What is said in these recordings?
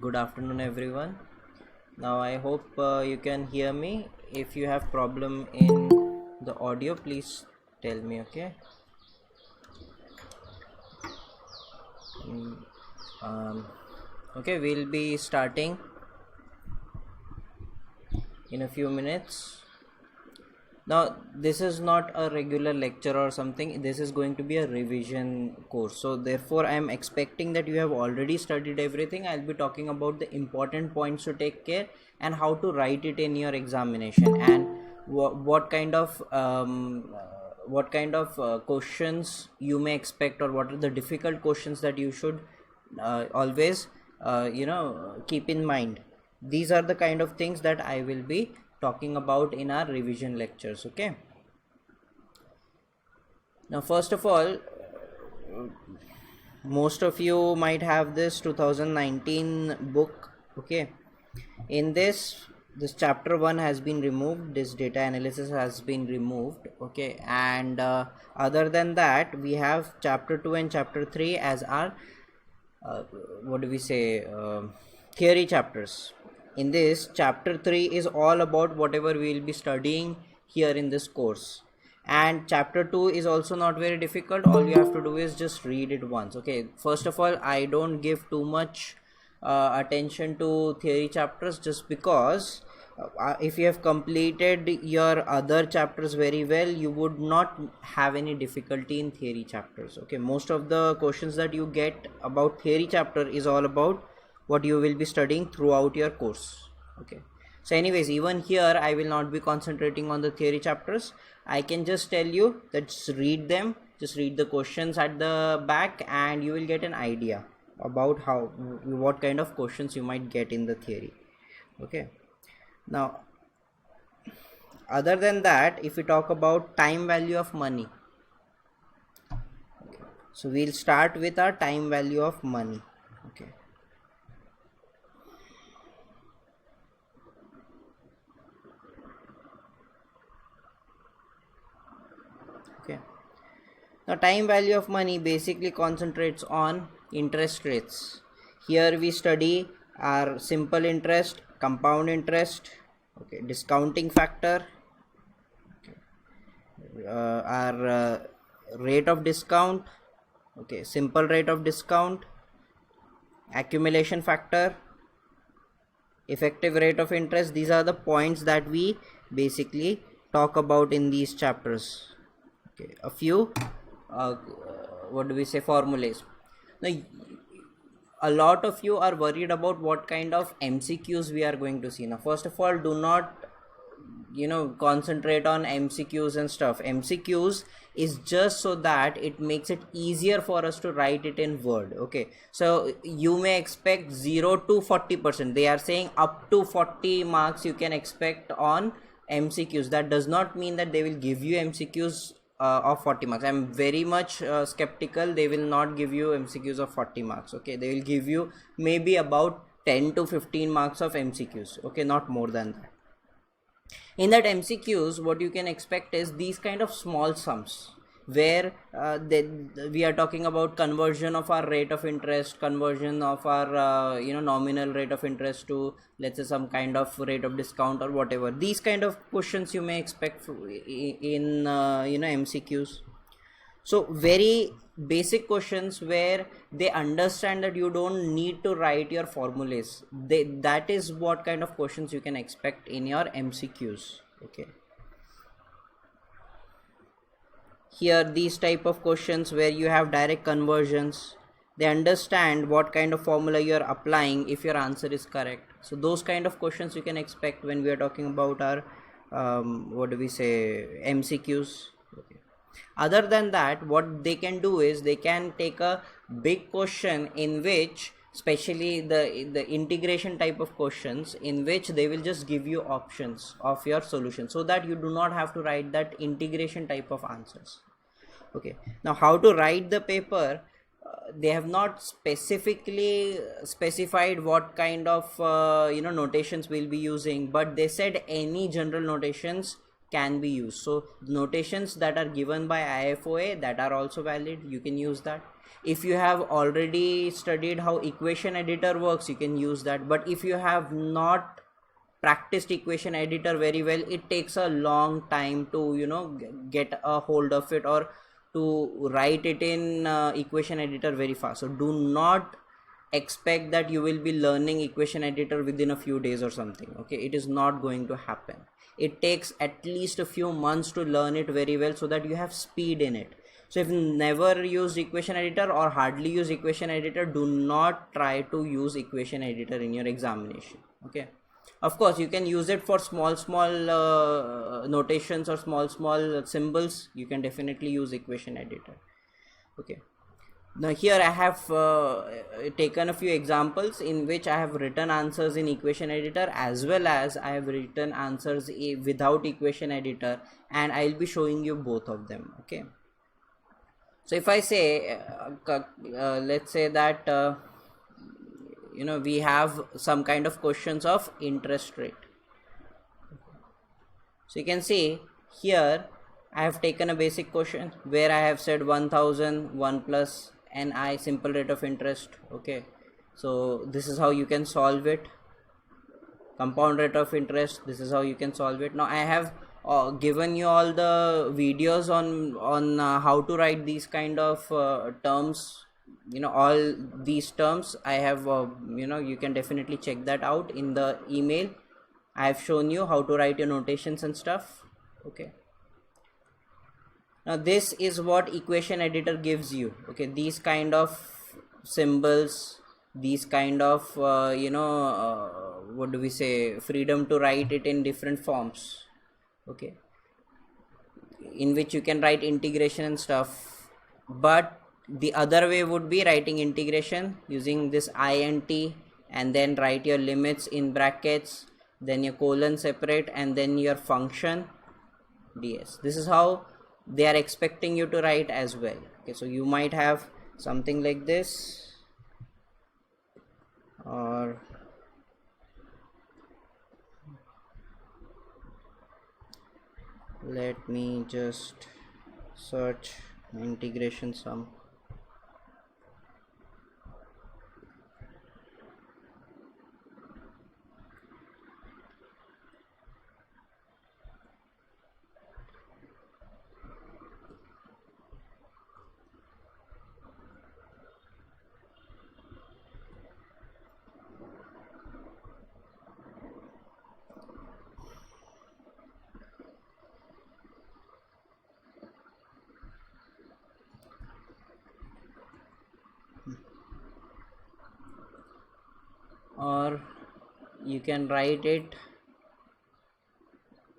Good afternoon, everyone. Now, I hope you can hear me. If you have problem in the audio, please tell me. Okay. Mm, Um, okay, we'll be starting in a few minutes. Now, this is not a regular lecture or something. This is going to be a revision course. So, therefore, I am expecting that you have already studied everything. I'll be talking about the important points to take care and how to write it in your examination and what kind of questions you may expect, or what are the difficult questions that you should always keep in mind. These are the kind of things that I will be talking about in our revision lectures. Okay, now first of all, most of you might have this 2019 book. Okay, in this chapter 1 has been removed, this data analysis has been removed. Okay, and other than that, we have chapter 2 and chapter 3 as our theory chapters. In this, chapter 3 is all about whatever we will be studying here in this course, and chapter 2 is also not very difficult. All you have to do is just read it once. Okay, first of all, I don't give too much attention to theory chapters, just because if you have completed your other chapters very well, you would not have any difficulty in theory chapters. Okay, most of the questions that you get about theory chapter is all about what you will be studying throughout your course. Okay, so anyways, even here I will not be concentrating on the theory chapters. I can just tell you that just read them, just read the questions at the back, and you will get an idea about what kind of questions you might get in the theory. Okay, now other than that, if we talk about time value of money, okay, so we'll start with our time value of money. Okay, now time value of money basically concentrates on interest rates. Here we study our simple interest, compound interest, okay, discounting factor, okay, our rate of discount, okay, simple rate of discount, accumulation factor, effective rate of interest. These are the points that we basically talk about in these chapters. Okay, a few formulas. Now, a lot of you are worried about what kind of MCQs we are going to see. Now, first of all, do not concentrate on MCQs and stuff. MCQs is just so that it makes it easier for us to write it in Word. Okay, so you may expect 0 to 40%. They are saying up to 40 marks you can expect on MCQs. That does not mean that they will give you MCQs of 40 marks. I'm very much skeptical they will not give you MCQs of 40 marks. Okay, they will give you maybe about 10 to 15 marks of MCQs. Okay, not more than that. In that MCQs, what you can expect is these kind of small sums, where we are talking about conversion of our rate of interest, conversion of our nominal rate of interest to, let's say, some kind of rate of discount or whatever. These kind of questions you may expect in MCQs. So very basic questions where they understand that you don't need to write your formulas. That is what kind of questions you can expect in your MCQs. Okay, here these type of questions where you have direct conversions, they understand what kind of formula you are applying if your answer is correct. So those kind of questions you can expect when we are talking about our MCQs. Okay. Other than that, what they can do is they can take a big question in which, especially the integration type of questions, in which they will just give you options of your solution, so that you do not have to write that integration type of answers. Okay, now how to write the paper, they have not specifically specified what kind of notations we'll be using, but they said any general notations can be used. So notations that are given by IFOA, that are also valid, you can use that. If you have already studied how equation editor works, you can use that. But if you have not practiced equation editor very well, it takes a long time to, you know, get a hold of it, or to write it in equation editor very fast. So do not expect that you will be learning equation editor within a few days or something. Okay, it is not going to happen. It takes at least a few months to learn it very well, so that you have speed in it. So if you never use equation editor or hardly use equation editor, do not try to use equation editor in your examination. Okay, of course you can use it for small notations or small symbols. You can definitely use equation editor. Okay, now here I have taken a few examples in which I have written answers in equation editor, as well as I have written answers without equation editor, and I'll be showing you both of them. Okay, so if I say let's say that you know, we have some kind of questions of interest rate. So you can see here I have taken a basic question where I have said 1000 1 plus NI, simple rate of interest. Okay, so this is how you can solve it. Compound rate of interest, this is how you can solve it. Now I have given you all the videos on how to write these kind of terms. You know, all these terms I have you know, you can definitely check that out in the email. I have shown you how to write your notations and stuff. Okay, now this is what equation editor gives you. Okay, these kind of symbols, these kind of you know, what do we say, freedom to write it in different forms. Okay, in which you can write integration and stuff. But the other way would be writing integration using this int, and then write your limits in brackets, then your colon separate, and then your function ds. This is how they are expecting you to write as well. Okay, so you might have something like this, or let me just search integration sum. Or you can write it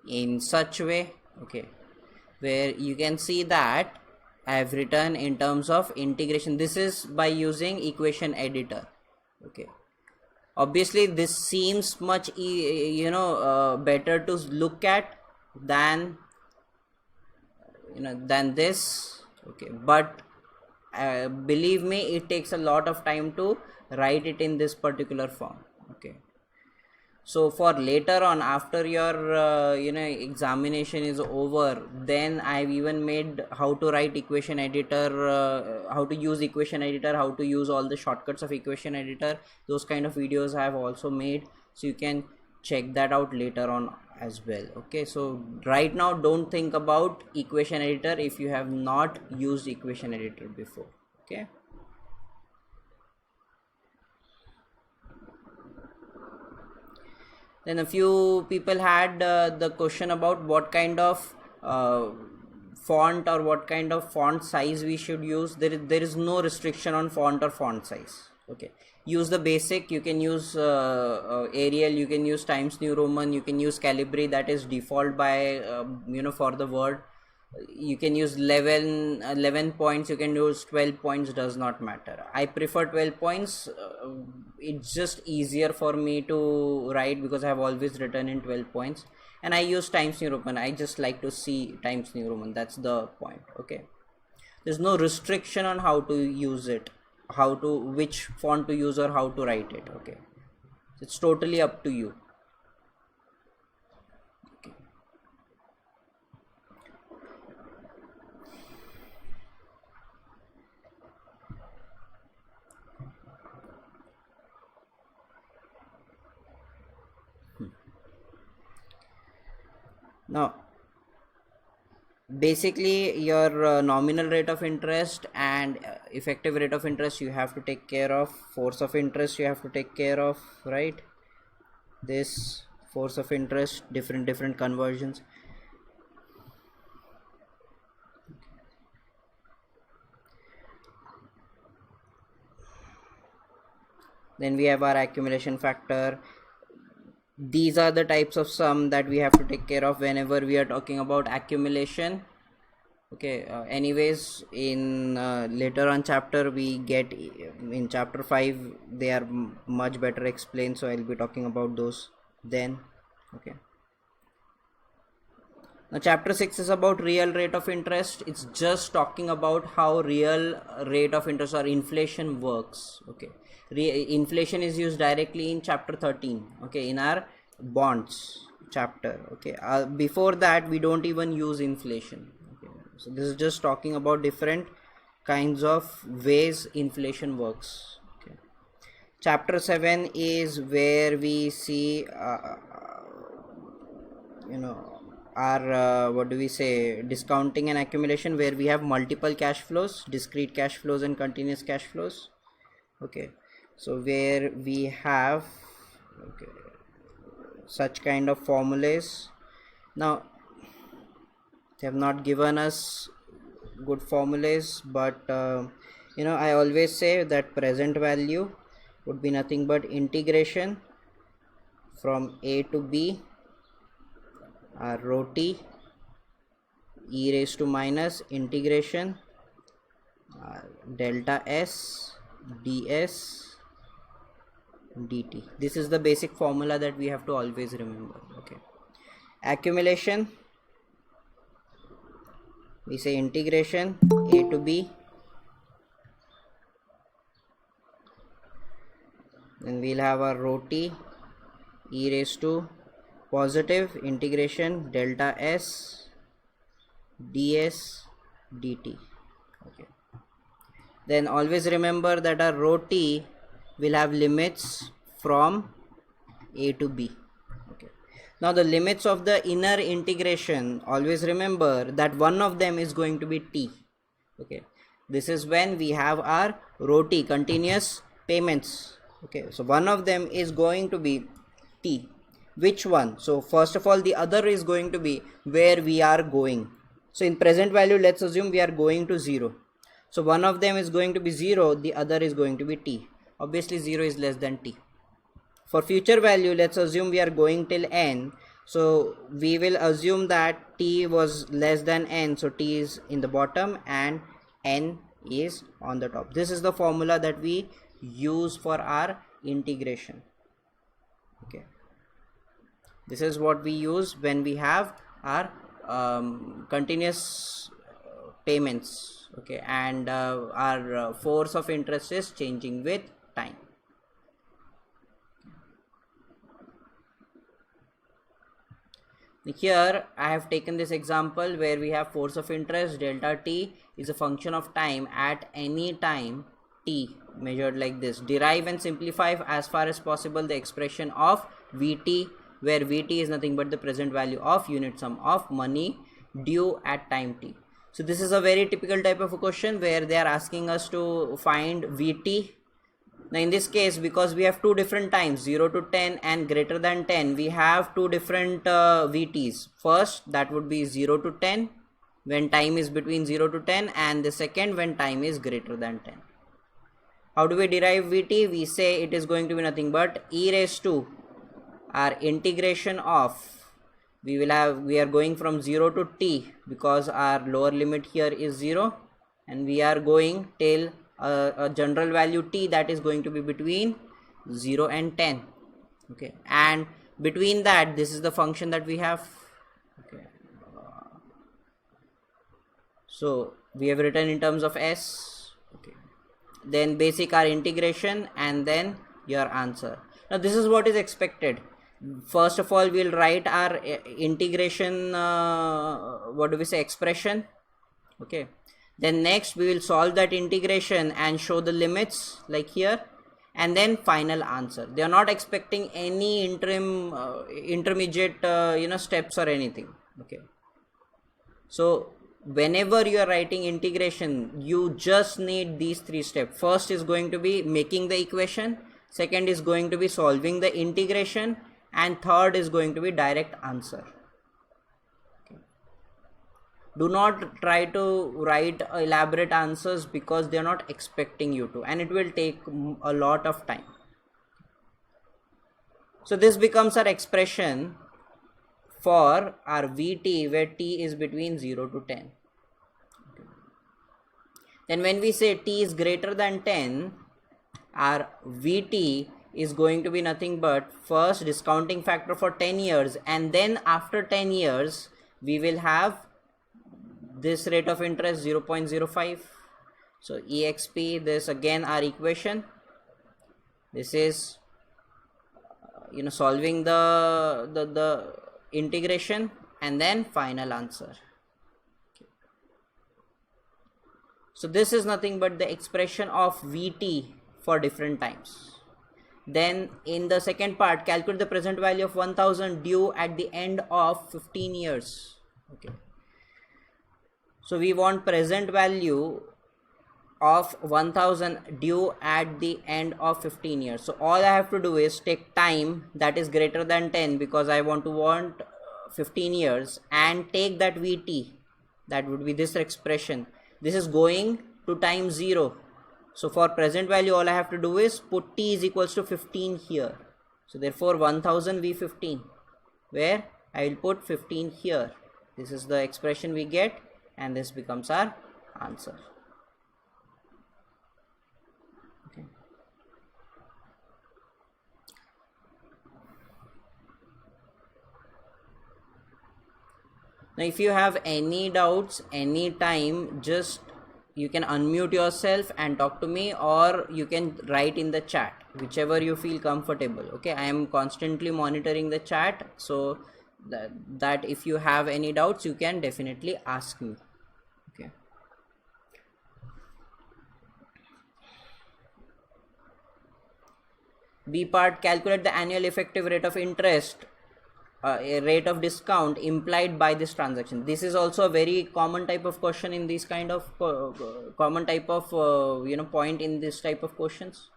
in such way, okay, where you can see that I have written in terms of integration. This is by using equation editor. Okay, obviously this seems much you know, better to look at than, you know, than this. Okay, but believe me, it takes a lot of time to write it in this particular form. Okay, so for later on, after your you know, examination is over, then I've even made how to write equation editor, how to use equation editor, how to use all the shortcuts of equation editor. Those kind of videos I have also made, so you can check that out later on as well. Okay, so right now don't think about equation editor if you have not used equation editor before. Okay, then a few people had the question about what kind of font or what kind of font size we should use. There is no restriction on font or font size. Okay, use the basic. You can use Arial, you can use Times New Roman, you can use Calibri, that is default by you know, for the word. You can use 11 points, you can use 12 points, does not matter. I prefer 12 points. It's just easier for me to write because I have always written in 12 points, and I use Times New Roman. I just like to see Times New Roman, that's the point. Okay, there's no restriction on how to use it, how to, which font to use or how to write it. Okay, it's totally up to you. Now basically your nominal rate of interest and effective rate of interest you have to take care of, force of interest you have to take care of, right? This force of interest, different conversions. Then we have our accumulation factor. These are the types of sum that we have to take care of whenever we are talking about accumulation. Okay, anyways, in later on chapter we get in chapter 5 they are much better explained, so I'll be talking about those then. Okay, now chapter 6 is about real rate of interest. It's just talking about how real rate of interest or inflation works. Okay, inflation is used directly in chapter 13, okay, in our bonds chapter. Okay, before that we don't even use inflation. Okay, so this is just talking about different kinds of ways inflation works. Okay, chapter 7 is where we see our what do we say, discounting and accumulation, where we have multiple cash flows, discrete cash flows and continuous cash flows. Okay, so where we have such kind of formulas. Now they have not given us good formulas, but I always say that present value would be nothing but integration from a to b rho t e raised to minus integration delta s ds dt. This is the basic formula that we have to always remember. Okay, accumulation, we say integration a to b, then we'll have our rho t e raised to positive integration delta s ds dt. Okay, then always remember that our rho t will have limits from a to b. Okay, now the limits of the inner integration, always remember that one of them is going to be t. Okay, this is when we have our rho t, continuous payments. Okay, so one of them is going to be t. Which one? So first of all, the other is going to be where we are going. So in present value, let's assume we are going to 0. So one of them is going to be 0, the other is going to be t. Obviously 0 is less than t. For future value, let's assume we are going till n. So we will assume that t was less than n, so t is in the bottom and n is on the top. This is the formula that we use for our integration. Okay, this is what we use when we have our continuous payments. Okay, and our force of interest is changing with time. Here I have taken this example where we have force of interest delta t is a function of time at any time t measured like this. Derive and simplify as far as possible the expression of Vt, where Vt is nothing but the present value of unit sum of money due at time t. So this is a very typical type of a question where they are asking us to find Vt. Now in this case, because we have two different times, 0 to 10 and greater than 10, we have two different Vt's. First, that would be 0 to 10 when time is between 0 to 10, and the second when time is greater than 10. How do we derive Vt? We say it is going to be nothing but e raised to our integration of, we are going from 0 to t because our lower limit here is 0, and we are going till a general value t that is going to be between 0 and 10. Okay, and between that, this is the function that we have. Okay, so we have written in terms of s. Okay, then basic our integration and then your answer. Now this is what is expected. First of all, we'll write our integration expression. Okay, then next we will solve that integration and show the limits like here, and then final answer. They are not expecting any intermediate steps or anything. Okay, so whenever you are writing integration, you just need these three steps. First is going to be making the equation, second is going to be solving the integration, and third is going to be direct answer. Okay. Do not try to write elaborate answers because they are not expecting you to, and it will take a lot of time. So this becomes our expression for our Vt, where t is between 0 to 10. Okay. Then when we say t is greater than 10, our Vt is going to be nothing but first discounting factor for 10 years, and then after 10 years we will have this rate of interest 0.05. So exp, this again our equation, this is solving the integration, and then final answer. Okay. So this is nothing but the expression of Vt for different times. Then in the second part, calculate the present value of 1000 due at the end of 15 years. Okay, so we want present value of 1000 due at the end of 15 years. So all I have to do is take time that is greater than 10, because I want 15 years, and take that Vt, that would be this expression. This is going to time 0. So for present value, all I have to do is put t is equals to 15 here. So therefore 1000 V15, where I will put 15 here. This is the expression we get, and this becomes our answer. Okay. Now if you have any doubts anytime, just you can unmute yourself and talk to me, or you can write in the chat, whichever you feel comfortable. Okay, I am constantly monitoring the chat, so that if you have any doubts, you can definitely ask me. Okay. B part, calculate the annual effective rate of interest, a rate of discount implied by this transaction. This is also a very common type of question in this kind of common type of point in this type of questions.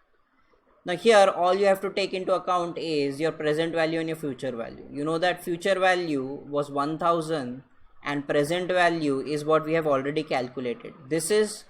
Now here all you have to take into account is your present value and your future value. You know that future value was 1000 and present value is what we have already calculated. This is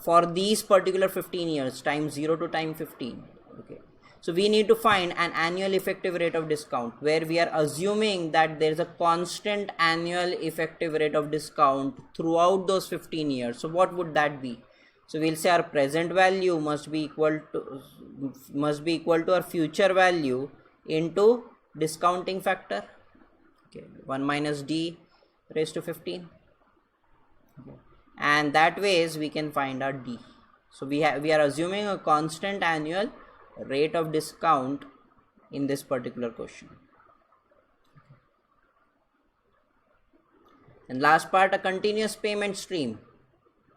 for these particular 15 years, time 0 to time 15. Okay, so we need to find an annual effective rate of discount, where we are assuming that there is a constant annual effective rate of discount throughout those 15 years. So what would that be? So we'll say our present value must be equal to our future value into discounting factor. Okay, 1 minus d raised to 15. Okay. And that ways we can find our d. So we are assuming a constant annual rate of discount in this particular question. And last part, a continuous payment stream.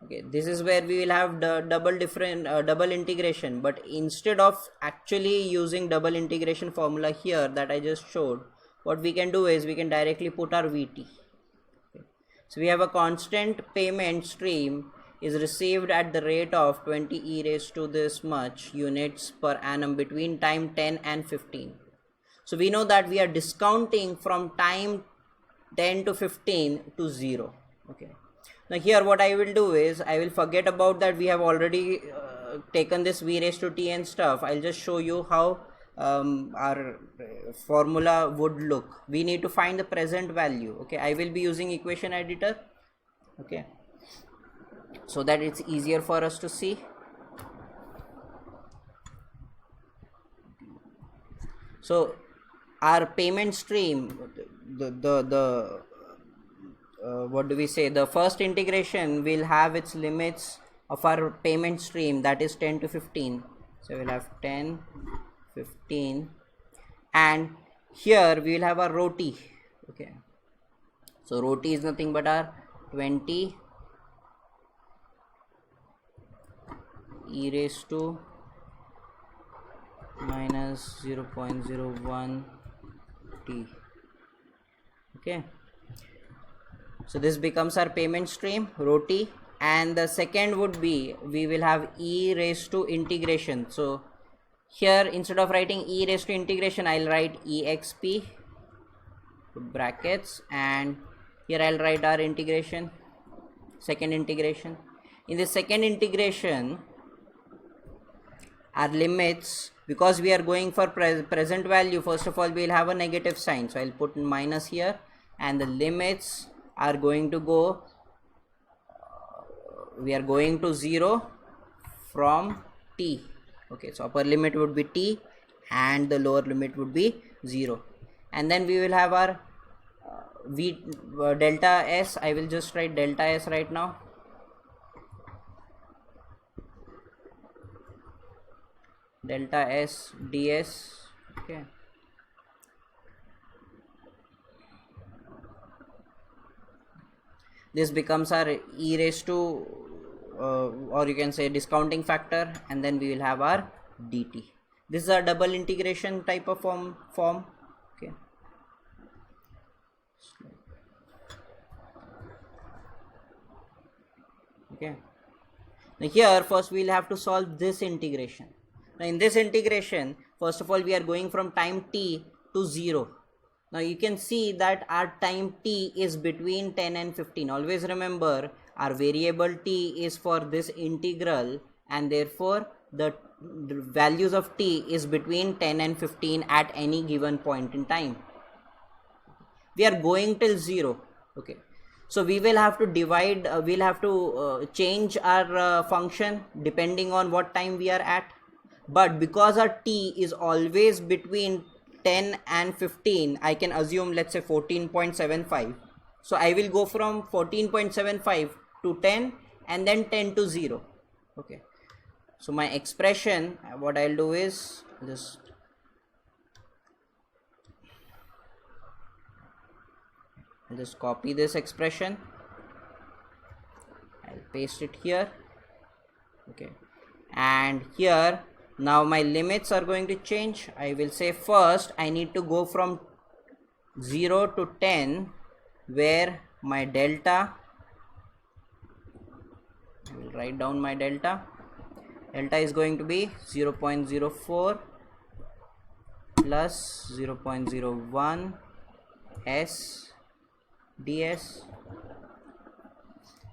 Okay, this is where we will have the double integration, but instead of actually using double integration formula here that I just showed, what we can do is we can directly put our Vt. Okay. So we have a constant payment stream is received at the rate of 20 e raised to this much units per annum between time 10 and 15. So we know that we are discounting from time 10 to 15 to 0. Okay. Now here what I will do is I will forget about that we have already taken this v raised to t and stuff. I'll just show you how our formula would look. We need to find the present value. Okay, I will be using equation editor. Okay, so that it's easier for us to see. So our payment stream, what do we say, the first integration will have its limits of our payment stream, that is 10 to 15. So we'll have 10, 15, and here we will have our rho t. Okay, so rho t is nothing but our 20 e raised to minus 0.01 t. Okay, So this becomes our payment stream, rho t. And the second would be, we will have e raised to integration. So here instead of writing e raised to integration, I'll write exp brackets, and here I'll write our integration, second integration. In the second integration, our limits, because we are going for present value, first of all we'll have a negative sign, so I'll put minus here, and the limits are going to go, we are going to 0 from t. Okay, so upper limit would be t and the lower limit would be 0, and then we will have our delta s. I will just write delta s right now. Delta s ds. Okay, this becomes our e raised to or you can say discounting factor, and then we will have our dt. This is a double integration type of form. Okay, okay. Now here first we will have to solve this integration. Now in this integration, first of all we are going from time t to 0. Now you can see that our time t is between 10 and 15. Always remember, our variable t is for this integral, and therefore the values of t is between 10 and 15 at any given point in time. We are going till 0. Okay, so we will have to divide, we'll have to change our function depending on what time we are at. But because our t is always between 10 and 15, I can assume, let's say 14.75. So I will go from 14.75 to 10 and then 10 to 0. Okay, so my expression, what I'll do is just copy this expression, I'll paste it here. Okay, and here now my limits are going to change. I will say first I need to go from 0 to 10, where my delta, I will write down my delta is going to be 0.04 plus 0.01 s ds.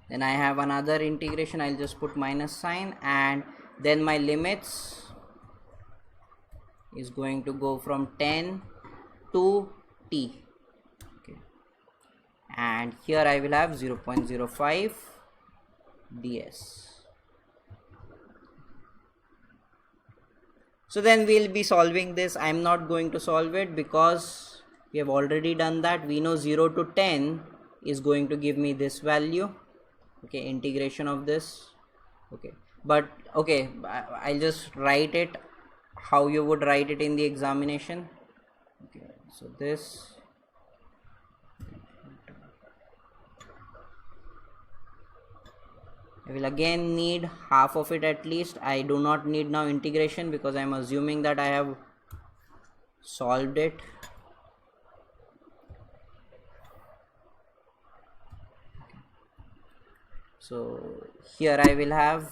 Then I have another integration, I'll just put minus sign, and then my limits is going to go from 10 to t. Okay, and here I will have 0.05 ds. So then we'll be solving this. I'm not going to solve it because we have already done that. We know 0 to 10 is going to give me this value. Okay, integration of this. Okay, but okay, I'll just write it how you would write it in the examination. Okay, so this, I will again need half of it at least. I do not need now integration because I am assuming that I have solved it. So here I will have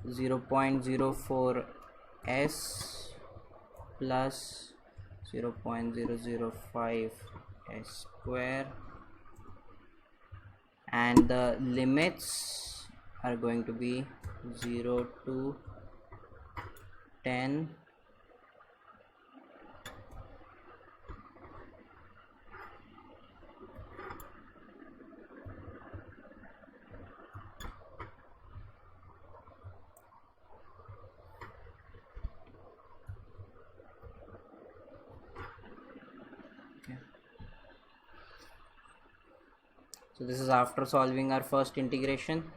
0.04 s plus 0.005 s square, and the limits are going to be 0 to 10 . So this is after solving our first integration.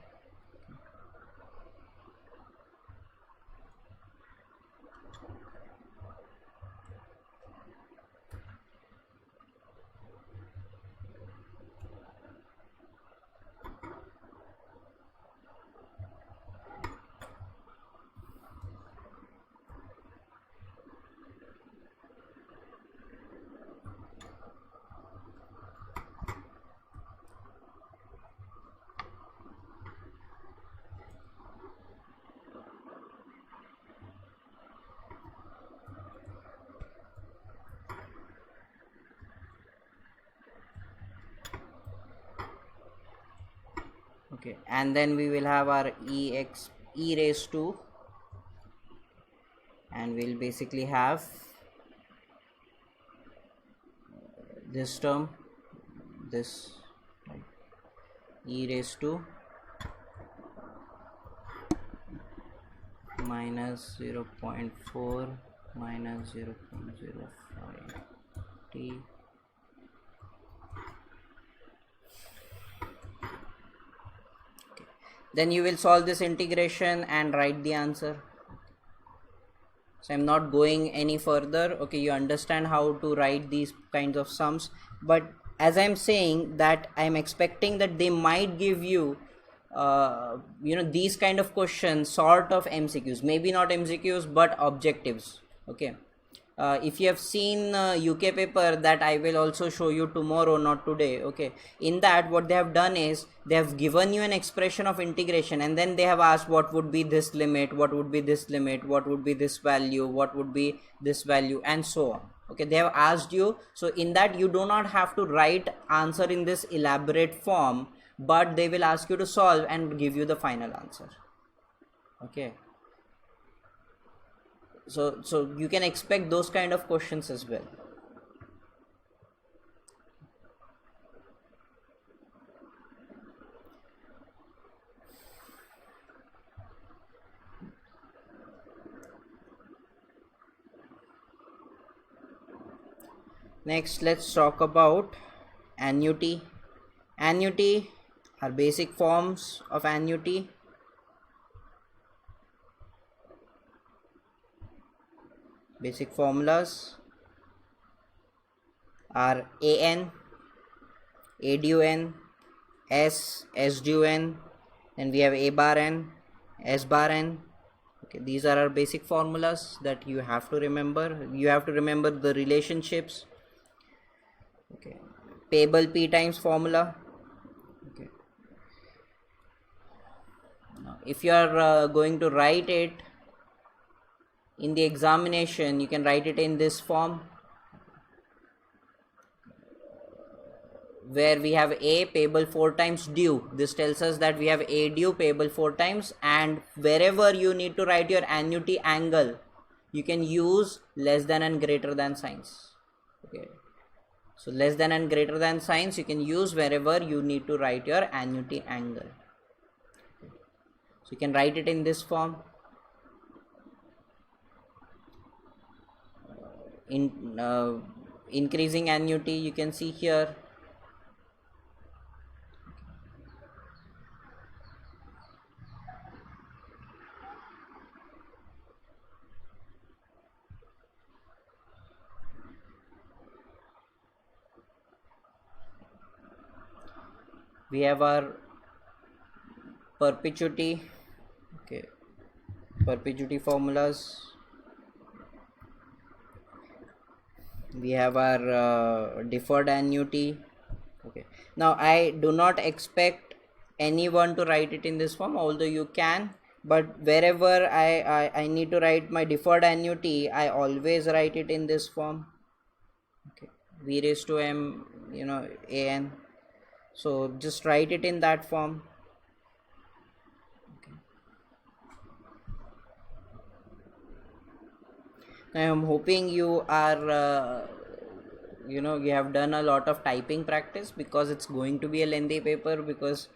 Okay, and then we will have our e raised to, and we'll basically have this term, this, right, e raised to minus 0.4 minus 0.05 t. Then you will solve this integration and write the answer. So I'm not going any further. Okay, you understand how to write these kinds of sums, but as I'm saying that I'm expecting that they might give you these kind of questions, sort of MCQs, maybe not MCQs but objectives. Okay, if you have seen UK paper that I will also show you tomorrow, not today. Okay, in that what they have done is they have given you an expression of integration, and then they have asked what would be this limit, what would be this limit, what would be this value, what would be this value, and so on. Okay, they have asked you, so in that you do not have to write answer in this elaborate form, but they will ask you to solve and give you the final answer. Okay, so you can expect those kind of questions as well. Next, let's talk about annuity. Annuity are basic forms of annuity. Basic formulas are AN, A du N, S du N, then we have A bar N, S bar N. Okay, these are our basic formulas that you have to remember. You have to remember the relationships. Okay, payable P times formula. Okay, now if you are going to write it in the examination, you can write it in this form, where we have A payable 4 times due. This tells us that we have A due payable 4 times, and wherever you need to write your annuity angle, you can use less than and greater than signs. Okay, so less than and greater than signs you can use wherever you need to write your annuity angle. Okay, so you can write it in this form. In increasing annuity, you can see here. We have our perpetuity. Okay, perpetuity formulas. We have our deferred annuity. Okay, now I do not expect anyone to write it in this form, although you can, but wherever I need to write my deferred annuity, I always write it in this form. Okay, V raised to M, AN. So just write it in that form. Okay. I am hoping you are you have done a lot of typing practice, because it's going to be a lengthy paper, because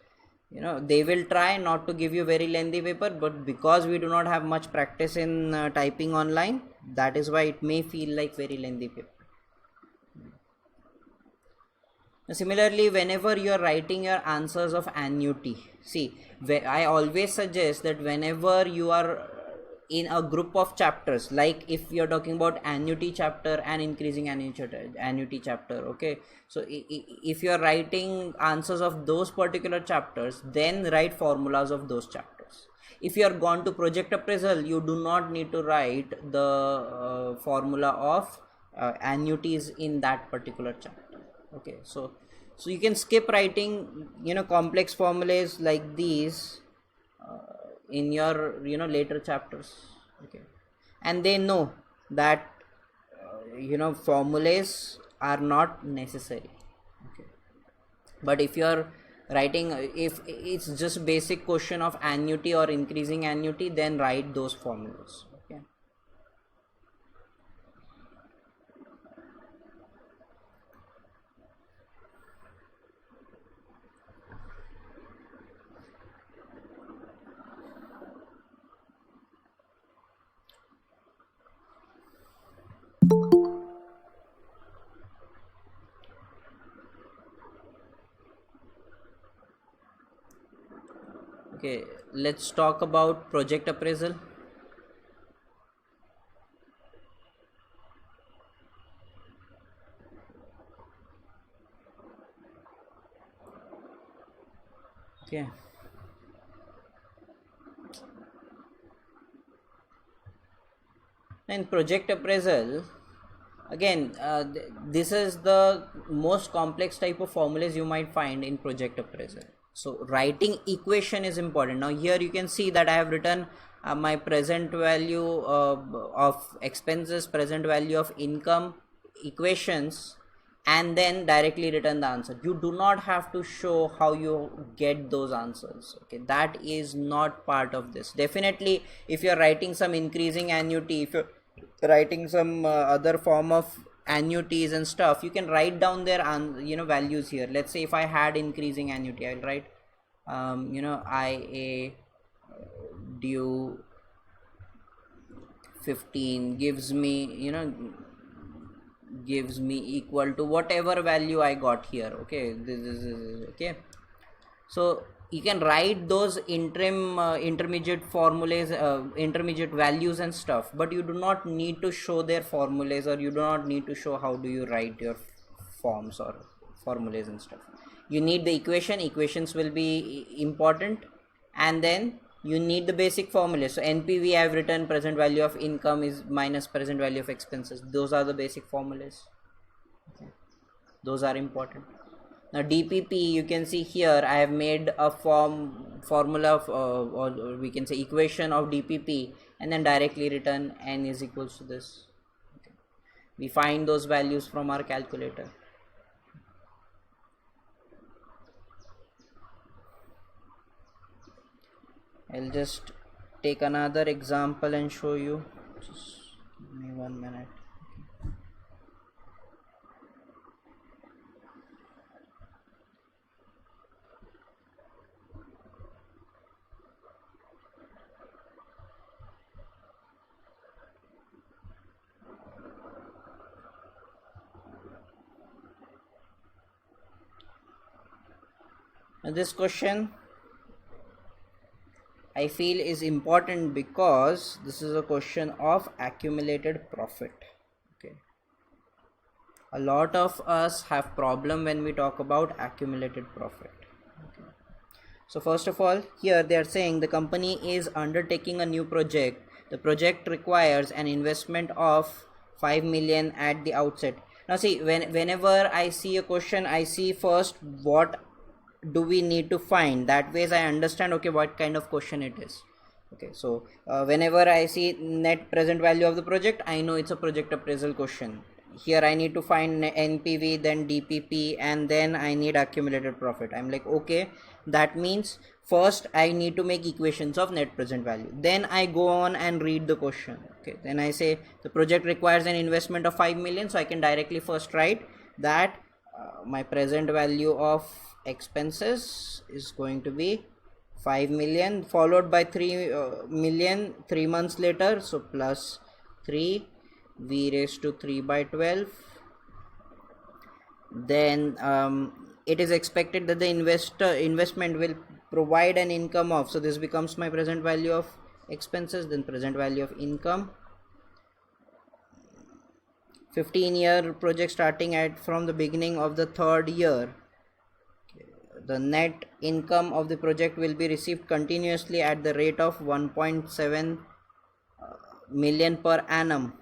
they will try not to give you very lengthy paper, but because we do not have much practice in typing online, that is why it may feel like very lengthy paper. Similarly, whenever you are writing your answers of annuity, see, I always suggest that whenever you are in a group of chapters, like if you're talking about annuity chapter and increasing annuity chapter, okay, so if you're writing answers of those particular chapters, then write formulas of those chapters. If you are gone to project appraisal, you do not need to write the formula of annuities in that particular chapter. Okay, so you can skip writing complex formulas like these in your later chapters. Okay, and they know that formulas are not necessary. Okay, but if you are writing, if it's just basic question of annuity or increasing annuity, then write those formulas. Okay. Okay, let's talk about project appraisal. Okay. In project appraisal, again, this is the most complex type of formulas you might find in project appraisal. So writing equation is important. Now here you can see that I have written my present value of expenses, present value of income, equations, and then directly return the answer. You do not have to show how you get those answers. Okay, that is not part of this. Definitely, if you're writing some increasing annuity, if you're writing some other form of annuities and stuff, you can write down their values here. Let's say if I had increasing annuity, I'll write IA due 15 gives me equal to whatever value I got here. Okay, this is okay. So you can write those intermediate formulas, intermediate values and stuff, but you do not need to show their formulas, or you do not need to show how do you write your forms or formulas and stuff. You need the equations will be important, and then you need the basic formulas. So NPV, I have written present value of income is minus present value of expenses. Those are the basic formulas. Okay. Those are important. Now DPP, you can see here I have made a formula of, or we can say equation of DPP, and then directly written n is equals to this. Okay. We find those values from our calculator. I'll just take another example and show you. Just give me 1 minute. Now this question I feel is important because this is a question of accumulated profit. Okay. A lot of us have problem when we talk about accumulated profit. Okay. So first of all, here they are saying the company is undertaking a new project. The project requires an investment of 5 million at the outset. Now see, whenever I see a question, I see first what do we need to find. That ways I understand, okay, what kind of question it is. Okay, so whenever I see net present value of the project, I know it's a project appraisal question. Here I need to find NPV, then DPP, and then I need accumulated profit. I'm like, okay, that means first I need to make equations of net present value, then I go on and read the question. Okay, then I say the project requires an investment of 5 million, so I can directly first write that my present value of expenses is going to be 5 million, followed by 3 million 3 months later, so plus 3 v raised to 3 by 12. Then it is expected that the investment will provide an income of, so this becomes my present value of expenses, then present value of income. 15-year project starting at from the beginning of the third year. The net income of the project will be received continuously at the rate of 1.7 million per annum.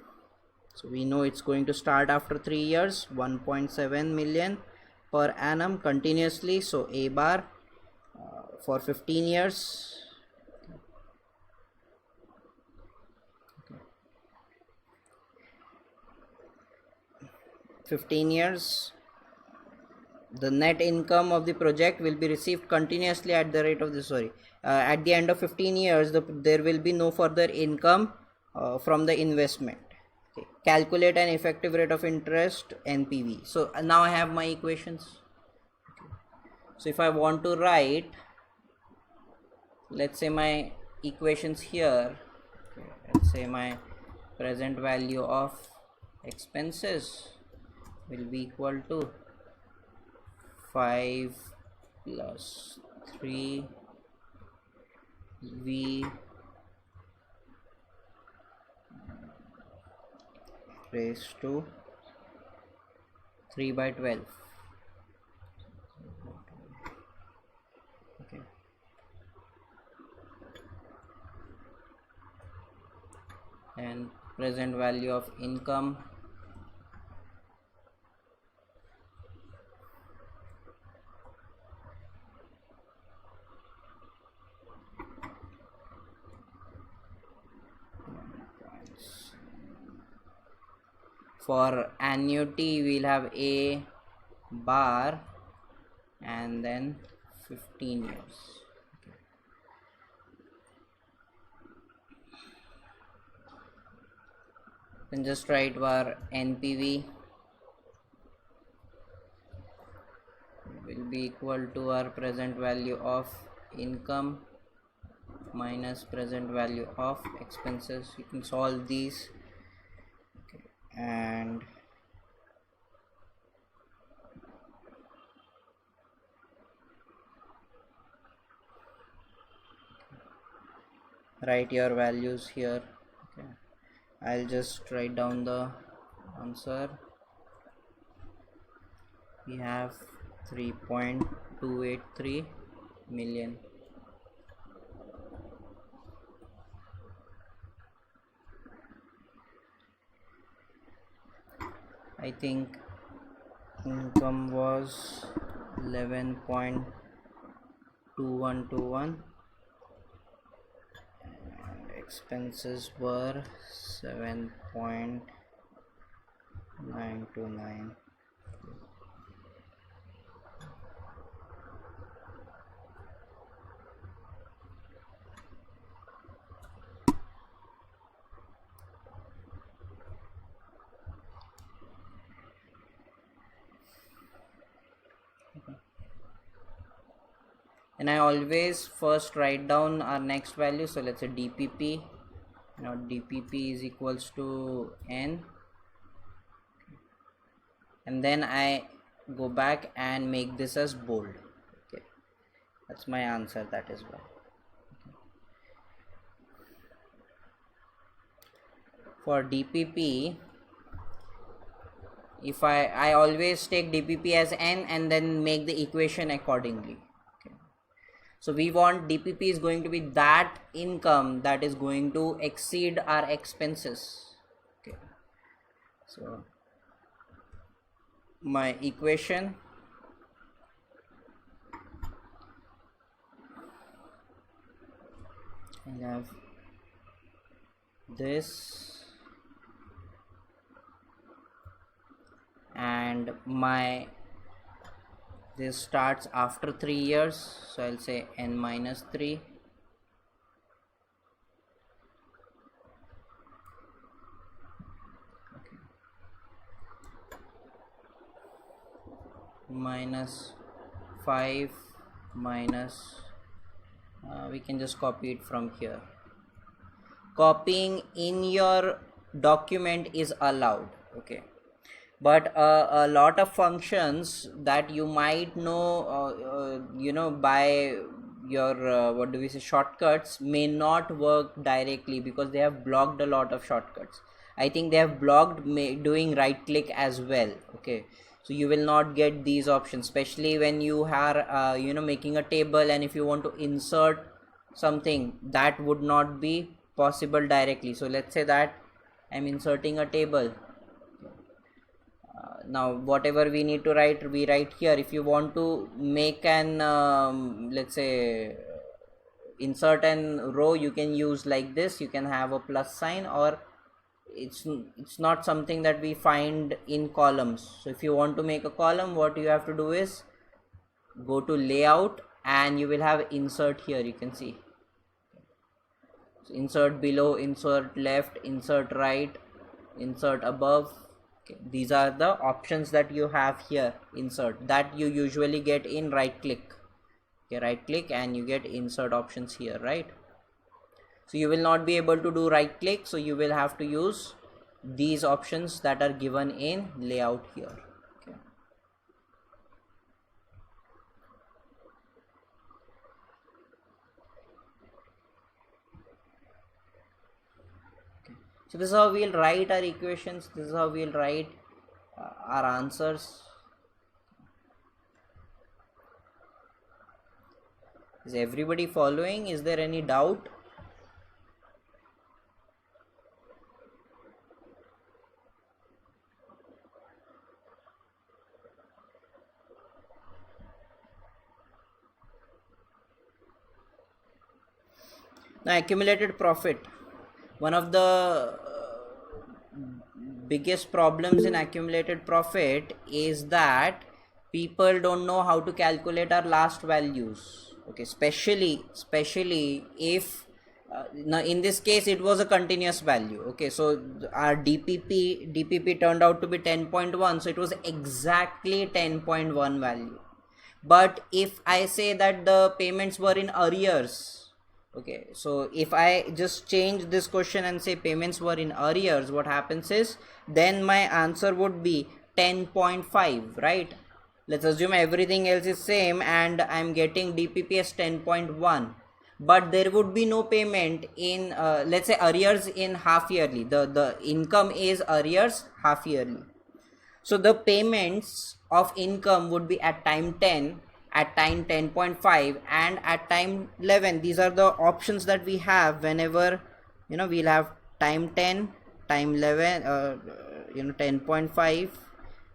So we know it's going to start after 3 years, 1.7 million per annum continuously. So A bar for 15 years. 15 years, the net income of the project will be received continuously at the rate of the at the end of 15 years there will be no further income from the investment. Okay. Calculate an effective rate of interest, NPV. So now I have my equations. Okay. So if I want to write, let's say my equations here, okay, let's say my present value of expenses will be equal to 5 plus 3 V raised to 3 by 12. Okay. And present value of income for annuity we'll have A bar and then 15 years. Okay. Then just write our NPV will be equal to our present value of income minus present value of expenses. You can solve these. Okay. And write your values here. Okay. I'll just write down the answer. We have 3.283 million. I think income was 11.2121 and expenses were 7.929. And I always first write down our next value. So let's say DPP. Now DPP is equals to N, and then I go back and make this as bold. Okay, that's my answer. That is why. Okay. For DPP, if I always take DPP as N and then make the equation accordingly. So we want DPP is going to be that income that is going to exceed our expenses. Okay. So my equation I have this, and my this starts after 3 years, so I'll say N minus 3. Okay. Minus 5 minus we can just copy it from here. Copying in your document is allowed. Okay. But a lot of functions that you might know, by your what do we say, shortcuts may not work directly because they have blocked a lot of shortcuts. I think they have blocked doing right click as well. Okay, so you will not get these options, especially when you are making a table, and if you want to insert something, that would not be possible directly. So let's say that I'm inserting a table. Now whatever we need to write, we write here. If you want to make an let's say insert an row, you can use like this. You can have a plus sign, or it's not something that we find in columns. So if you want to make a column, what you have to do is go to layout and you will have insert here. You can see, so insert below, insert left, insert right, insert above. Okay, these are the options that you have here. Insert, that you usually get in right click. Okay, right click and you get insert options here, right? So you will not be able to do right click, so you will have to use these options that are given in layout here. Okay. So this is how we'll write our equations. This is how we'll write our answers. Is everybody following? Is there any doubt? Now, accumulated profit. One of the biggest problems in accumulated profit is that people don't know how to calculate our last values. Okay, especially if now in this case it was a continuous value. Okay, so our DPP turned out to be 10.1, so it was exactly 10.1 value. But if I say that the payments were in arrears, okay, so if I just change this question and say payments were in arrears, what happens is then my answer would be 10.5, right? Let's assume everything else is same and I'm getting DPP as 10.1, but there would be no payment in let's say arrears in half yearly. The income is arrears half yearly, so the payments of income would be at time 10, at time 10.5, and at time 11. These are the options that we have whenever we'll have time 10, time 11, 10.5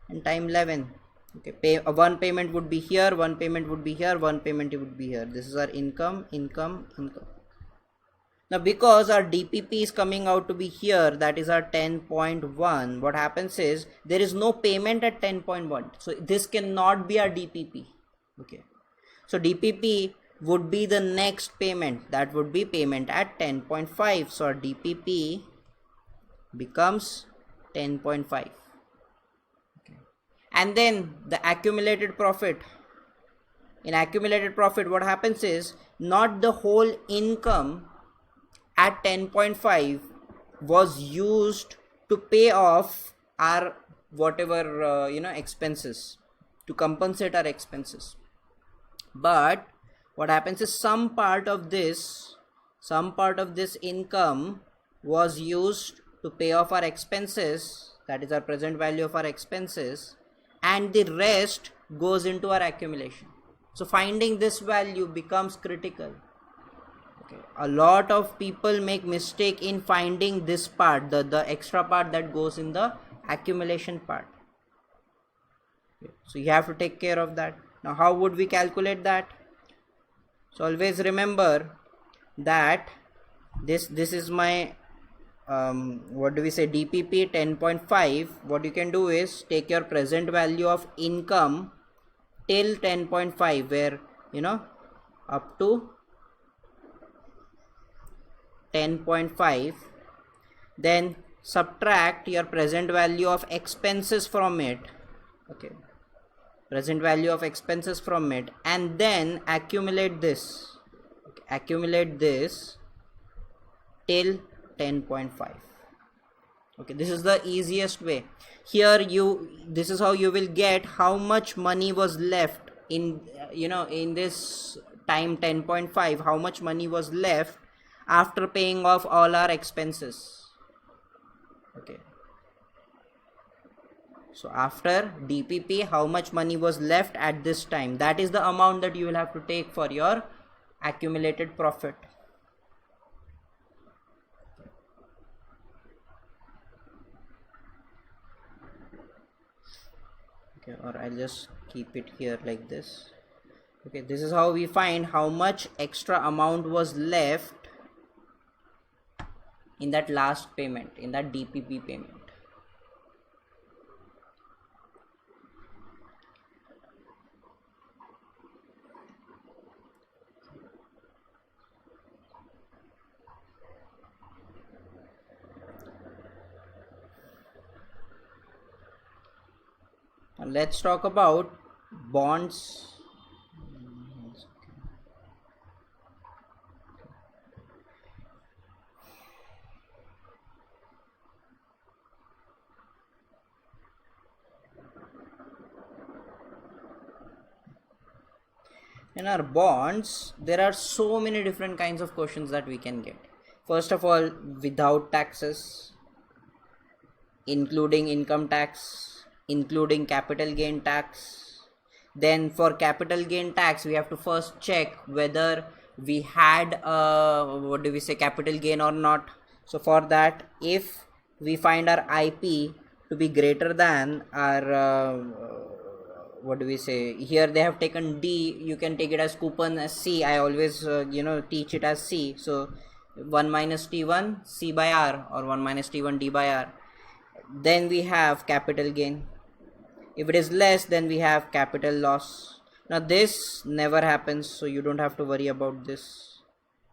and time 11. Okay, one payment would be here, one payment would be here, one payment would be here. This is our income. Now because our DPP is coming out to be here, that is our 10.1, what happens is there is no payment at 10.1, so this cannot be our DPP. Okay, so DPP would be the next payment, that would be payment at 10.5. so our DPP becomes 10.5. Okay. And then the accumulated profit. In accumulated profit, what happens is not the whole income at 10.5 was used to pay off our whatever expenses, to compensate our expenses, but what happens is some part of this income was used to pay off our expenses, that is our present value of our expenses, and the rest goes into our accumulation. So finding this value becomes critical. Okay, a lot of people make mistake in finding this part, the extra part that goes in the accumulation part. Okay, so you have to take care of that. Now how would we calculate that? So always remember that this is my what do we say, DPP 10.5. what you can do is take your present value of income till 10.5, where up to 10.5, then subtract your present value of expenses from it. Okay, present value of expenses from it, and then accumulate this. Okay, accumulate this till 10.5. Okay, this is the easiest way. Here this is how you will get how much money was left in in this time 10.5, how much money was left after paying off all our expenses. Okay, so after DPP, how much money was left at this time, that is the amount that you will have to take for your accumulated profit. Okay, or I'll just keep it here like this. Okay, this is how we find how much extra amount was left in that last payment, in that DPP payment. Now let's talk about bonds. In our bonds, there are so many different kinds of questions that we can get. First of all, without taxes, including income tax, including capital gain tax. Then for capital gain tax, we have to first check whether we had capital gain or not. So for that, if we find our IP to be greater than our here they have taken D, you can take it as coupon as C. I always teach it as C. So 1 minus T1 C by R, or 1 minus T1 D by R. Then we have capital gain. If it is less, then we have capital loss. Now this never happens, so you don't have to worry about this.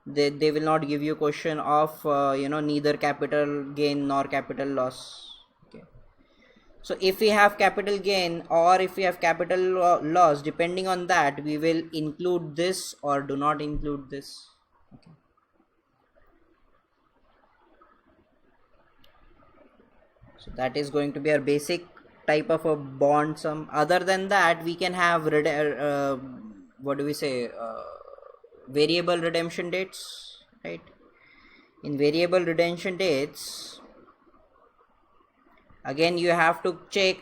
They will not give you question of neither capital gain nor capital loss. Okay. So if we have capital gain or if we have capital loss, depending on that, we will include this or do not include this. Okay. So that is going to be our basic type of a bond sum. Other than that, we can have variable redemption dates, right? In variable redemption dates, again you have to check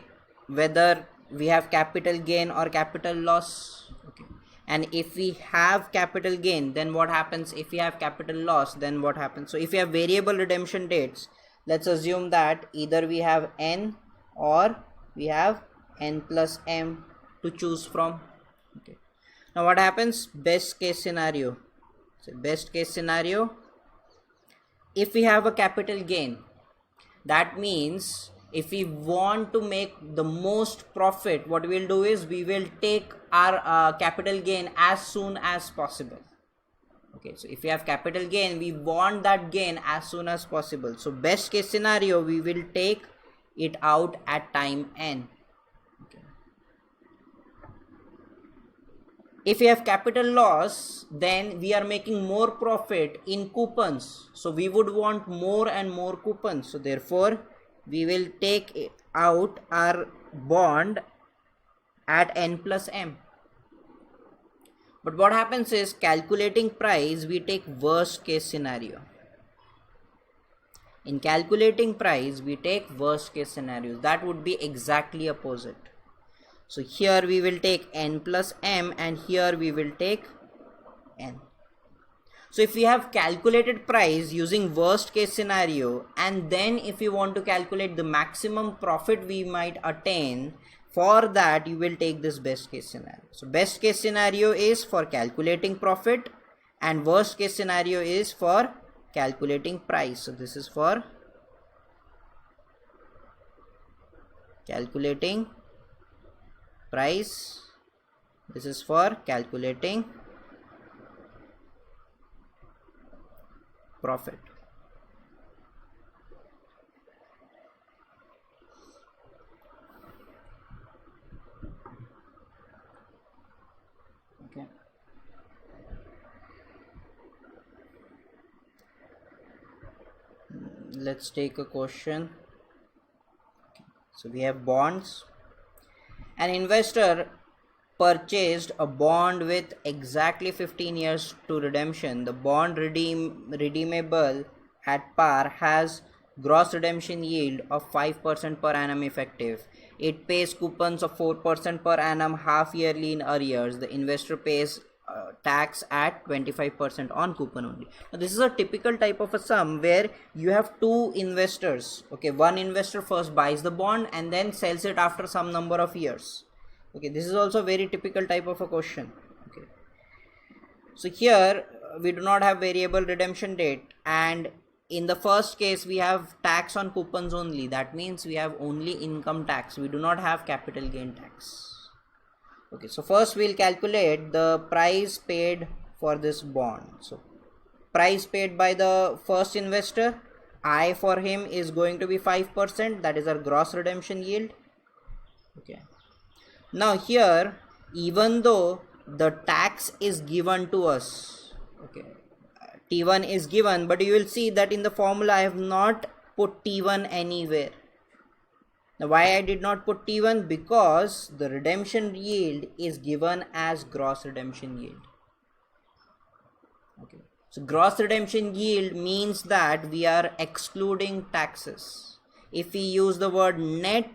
whether we have capital gain or capital loss. Okay. And if we have capital gain, then what happens? If we have capital loss, then what happens? So if we have variable redemption dates, let's assume that either we have n or we have n plus m to choose from. Okay. Now what happens? Best case scenario. So best case scenario, if we have a capital gain, that means if we want to make the most profit, what we'll do is we will take our capital gain as soon as possible. Okay, so if we have capital gain, we want that gain as soon as possible. So best case scenario, we will take it out at time n. Okay. If we have capital loss, then we are making more profit in coupons. So we would want more and more coupons. So therefore, we will take out our bond at n plus m. But what happens is, calculating price, we take worst case scenario. In calculating price, we take worst case scenarios. That would be exactly opposite. So here we will take n plus m and here we will take n. So if we have calculated price using worst case scenario, and then if you want to calculate the maximum profit we might attain, for that you will take this best case scenario. So best case scenario is for calculating profit and worst case scenario is for calculating price. So this is for calculating price, this is for calculating profit. Okay. Let's take a question. So we have bonds. An investor purchased a bond with exactly 15 years to redemption. The bond redeemable at par has gross redemption yield of 5% per annum effective. It pays coupons of 4% per annum half yearly in arrears. The investor pays tax at 25% on coupon only. Now this is a typical type of a sum where you have two investors. Okay, one investor first buys the bond and then sells it after some number of years. Okay, this is also very typical type of a question. Okay, so here we do not have variable redemption date, and in the first case we have tax on coupons only. That means we have only income tax, we do not have capital gain tax. Okay, so first we'll calculate the price paid for this bond. So price paid by the first investor, I for him is going to be 5%, that is our gross redemption yield. Okay, now here even though the tax is given to us, okay, T1 is given, but you will see that in the formula I have not put T1 anywhere. Now why I did not put T1? Because the redemption yield is given as gross redemption yield. Okay, so gross redemption yield means that we are excluding taxes. If we use the word net,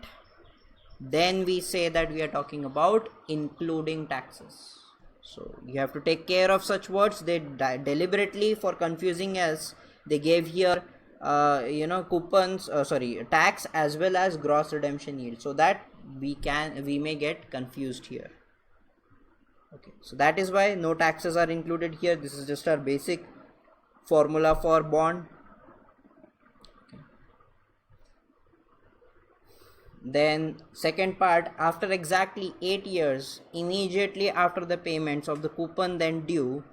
then we say that we are talking about including taxes. So you have to take care of such words. They deliberately, for confusing us, they gave here coupons, tax as well as gross redemption yield, so that we may get confused here. Okay, so that is why no taxes are included here. This is just our basic formula for bond. Then second part, after exactly 8 years, immediately after the payments of the coupon then due,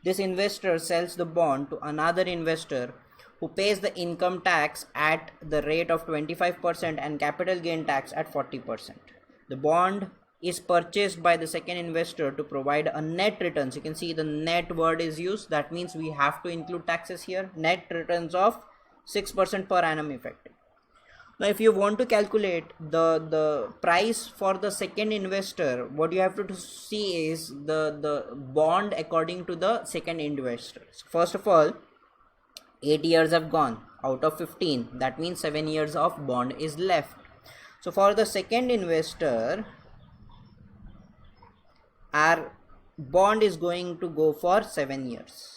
this investor sells the bond to another investor who pays the income tax at the rate of 25% and capital gain tax at 40%. The bond is purchased by the second investor to provide a net returns. You can see the net word is used. That means we have to include taxes here. Net returns of 6% per annum effective. Now if you want to calculate the price for the second investor, what you have to see is the bond according to the second investor. So first of all, 8 years have gone out of 15. That means 7 years of bond is left. So for the second investor, our bond is going to go for 7 years.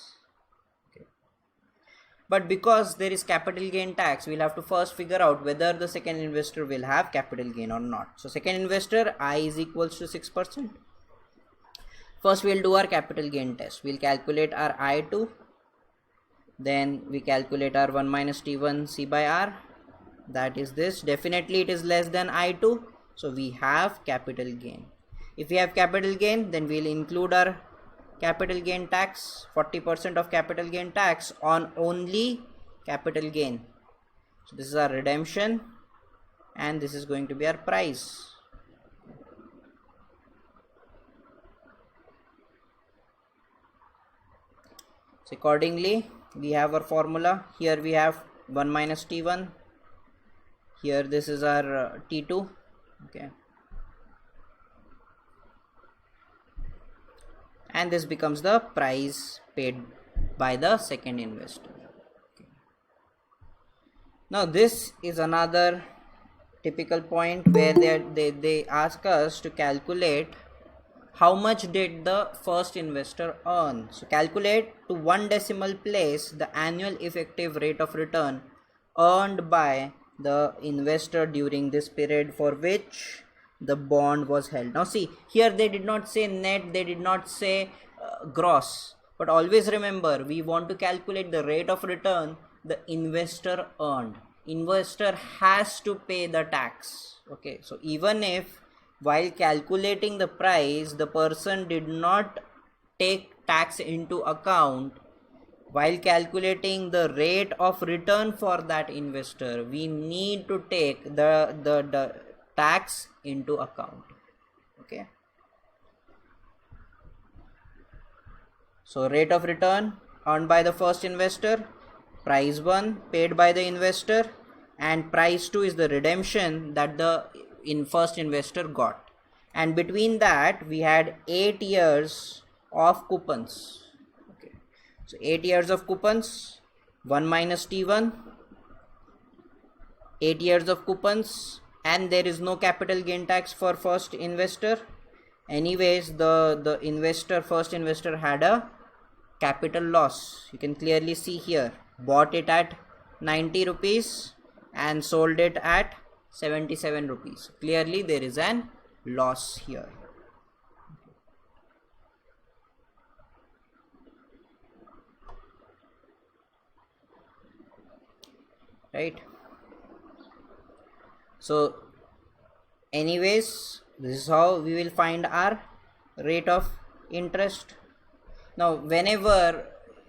But because there is capital gain tax, we'll have to first figure out whether the second investor will have capital gain or not. So second investor, I is equals to 6%. First we'll do our capital gain test. We'll calculate our I2. Then we calculate our 1 minus T1 C by R. That is this. Definitely it is less than I2. So we have capital gain. If we have capital gain, then we'll include our capital gain tax, 40% of capital gain tax on only capital gain. So this is our redemption and this is going to be our price. So accordingly we have our formula. Here we have 1 minus T1. Here this is our T2. Okay, and this becomes the price paid by the second investor. Okay. Now this is another typical point where they ask us to calculate how much did the first investor earn. So calculate to 1 decimal place the annual effective rate of return earned by the investor during this period for which the bond was held. Now see, here they did not say net, they did not say gross, but always remember we want to calculate the rate of return the investor earned. Investor has to pay the tax. Okay, so even if while calculating the price the person did not take tax into account, while calculating the rate of return for that investor, we need to take the tax into account. Okay, so rate of return earned by the first investor, price 1 paid by the investor, and price 2 is the redemption that the first investor got. And between that we had 8 years of coupons. Okay, so 8 years of coupons, 1 minus T1, 8 years of coupons, and there is no capital gain tax for first investor. Anyways, the first investor had a capital loss. You can clearly see here, bought it at 90 rupees and sold it at 77 rupees. Clearly there is an loss here. right? So anyways, this is how we will find our rate of interest. Now whenever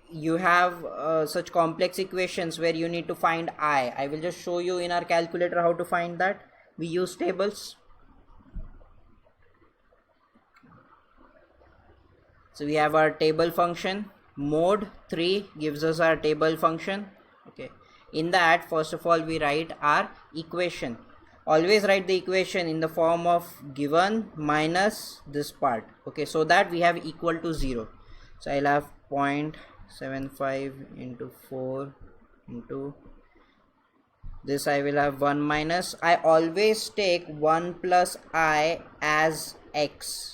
you have such complex equations where you need to find I will just show you in our calculator how to find that. We use tables. So we have our table function. Mod 3 gives us our table function. Okay, in that, first of all, we write our equation. Always write the equation in the form of given minus this part. Okay, so that we have equal to 0. So I'll have 0.75 into 4 into this. I will have 1 minus. I always take 1 plus I as x.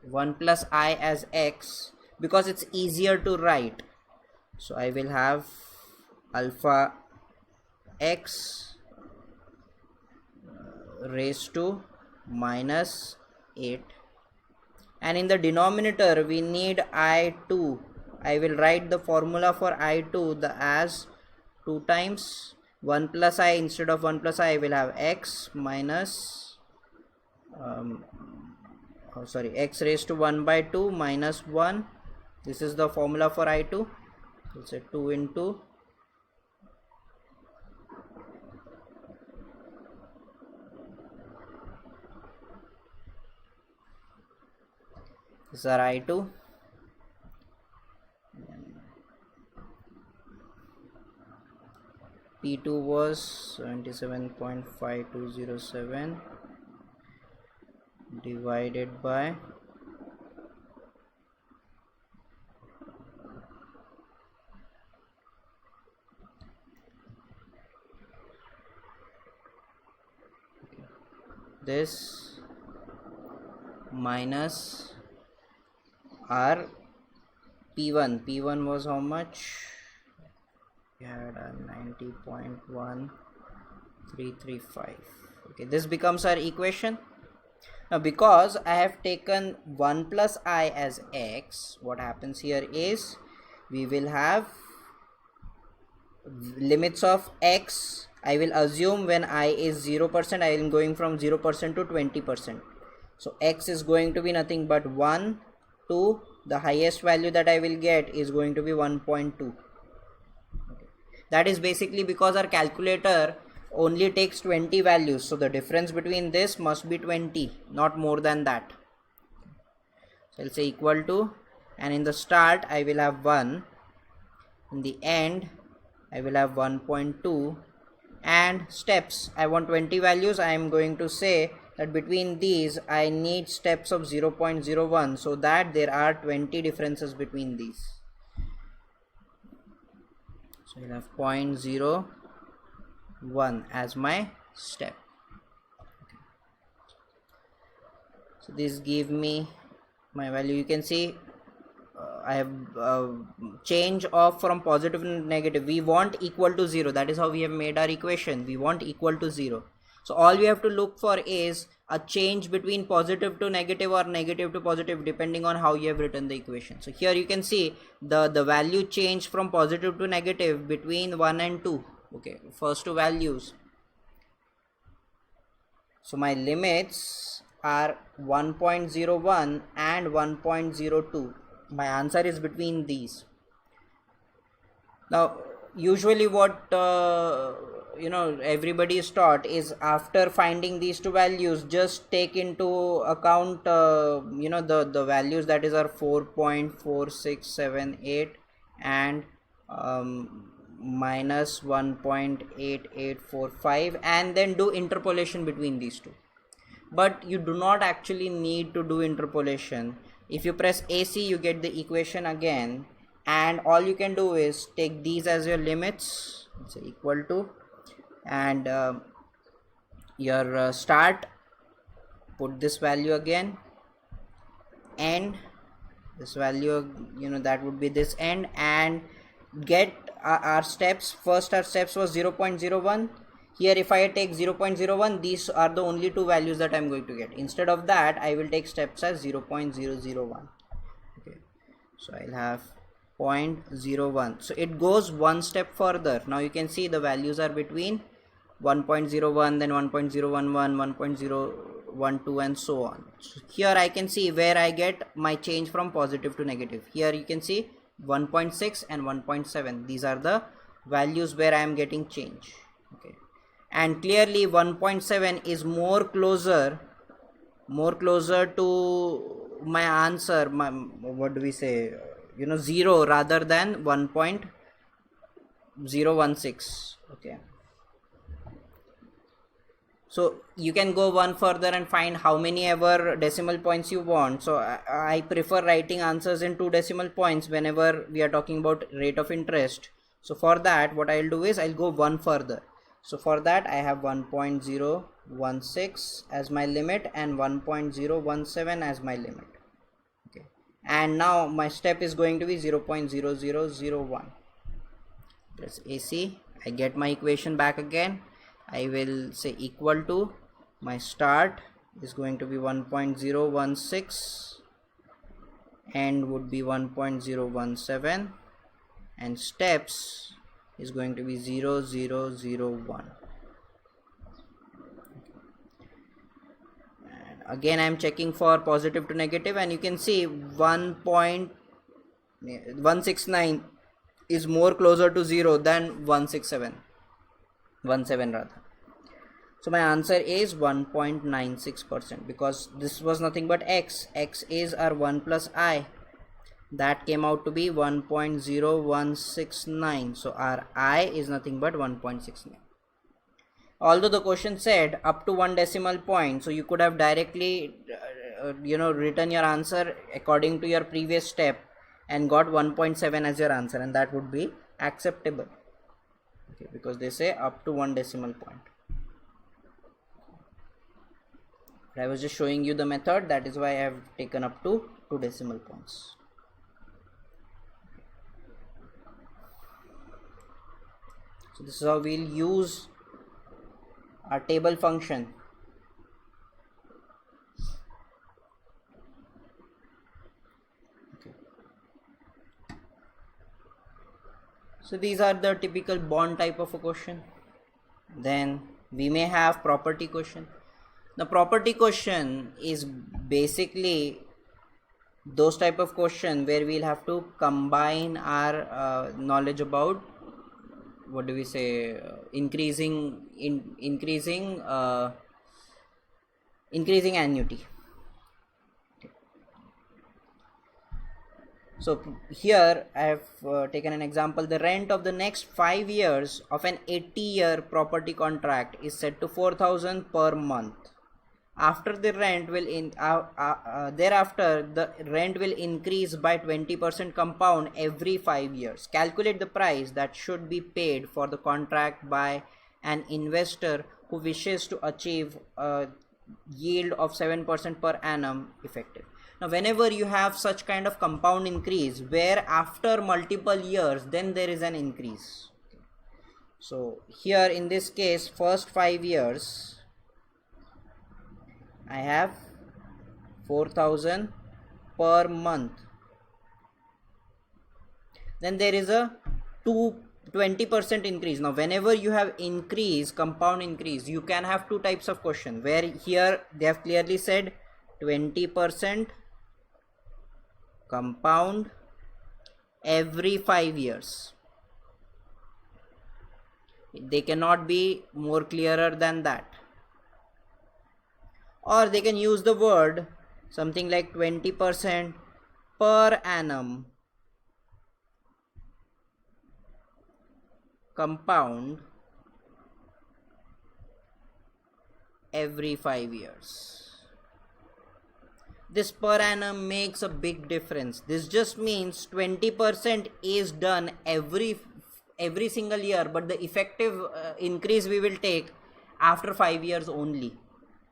1 plus I as x because it's easier to write. So I will have alpha x raised to minus 8, and in the denominator we need I2. I will write the formula for I2 as 2 times 1 plus I. Instead of 1 plus I will have x minus x raised to 1 by 2 minus 1. This is the formula for I2. It's a 2 into this is our I2. P2 was 77.5207 divided by this minus our P1. P1 was how much? We had a 90.1335. Okay, this becomes our equation. Now because I have taken 1 plus I as x, what happens here is we will have limits of x. I will assume when I is 0%, I am going from 0% to 20%. So x is going to be nothing but 1 to the highest value that I will get is going to be 1.2. That is basically because our calculator only takes 20 values, so the difference between this must be 20, not more than that. So I'll say equal to, and in the start I will have 1, in the end I will have 1.2, and steps, I want 20 values. I am going to say that between these I need steps of 0.01, so that there are 20 differences between these. So I'll have 0.01 as my step. So this give me my value. You can see I have change of from positive to negative. We want equal to 0. That is how we have made our equation. We want equal to 0. So all we have to look for is a change between positive to negative or negative to positive, depending on how you have written the equation. So here you can see the value change from positive to negative between 1 and 2. Okay, first two values. So my limits are 1.01 and 1.02. My answer is between these. Now usually what everybody is taught is, after finding these two values, just take into account the values that is are 4.4678 and minus 1.8845, and then do interpolation between these two. But you do not actually need to do interpolation. If you press AC, you get the equation again, and all you can do is take these as your limits. It's equal to, and your start, put this value again, end, this value, that would be this end, and get our steps. First our steps was 0.01. Here if I take 0.01, these are the only two values that I'm going to get. Instead of that, I will take steps as 0.001. Okay, so I'll have 0.01. So it goes one step further. Now you can see the values are between 1.01, then 1.011, 1.012, and so on. So here I can see where I get my change from positive to negative. Here you can see 1.6 and 1.7. These are the values where I am getting change. Okay, and clearly 1.7 is more closer to my answer, my, what do we say, 0 rather than 1.016. okay, so you can go one further and find how many ever decimal points you want. So I prefer writing answers in 2 decimal points whenever we are talking about rate of interest. So for that, what I'll do is I'll go one further. So for that I have 1.016 as my limit and 1.017 as my limit. Okay, and now my step is going to be 0.0001. Press AC. I get my equation back again. I will say equal to, my start is going to be 1.016, end would be 1.017, and steps is going to be 0001. And again I am checking for positive to negative, and you can see 1.169 is more closer to 0 than 17 rather. So my answer is 1.96%, because this was nothing but x is our 1 plus I, that came out to be 1.0169. so our I is nothing but 1.69. although the question said up to 1 decimal point, so you could have directly written your answer according to your previous step and got 1.7 as your answer, and that would be acceptable. Okay, because they say up to 1 decimal point. I was just showing you the method, that is why I have taken up to 2 decimal points. So this is how we'll use our table function. Okay. So these are the typical bond type of a question. Then we may have property question. The property question is basically those type of question where we'll have to combine our knowledge about, what do we say, increasing annuity. Okay. So here I have taken an example. The rent of the next 5 years of an 80-year property contract is set to 4,000 per month. After the rent will thereafter the rent will increase by 20% compound every 5 years. Calculate the price that should be paid for the contract by an investor who wishes to achieve a yield of 7% per annum effective. Now whenever you have such kind of compound increase where after multiple years then there is an increase. So here in this case, first 5 years I have 4,000 per month. Then there is a 20% increase. Now whenever you have increase, compound increase, you can have 2 types of question, where here they have clearly said 20% compound every 5 years. They cannot be more clearer than that. Or they can use the word something like 20% per annum compound every 5 years. This per annum makes a big difference. This just means 20% is done every single year, but the effective increase we will take after 5 years only.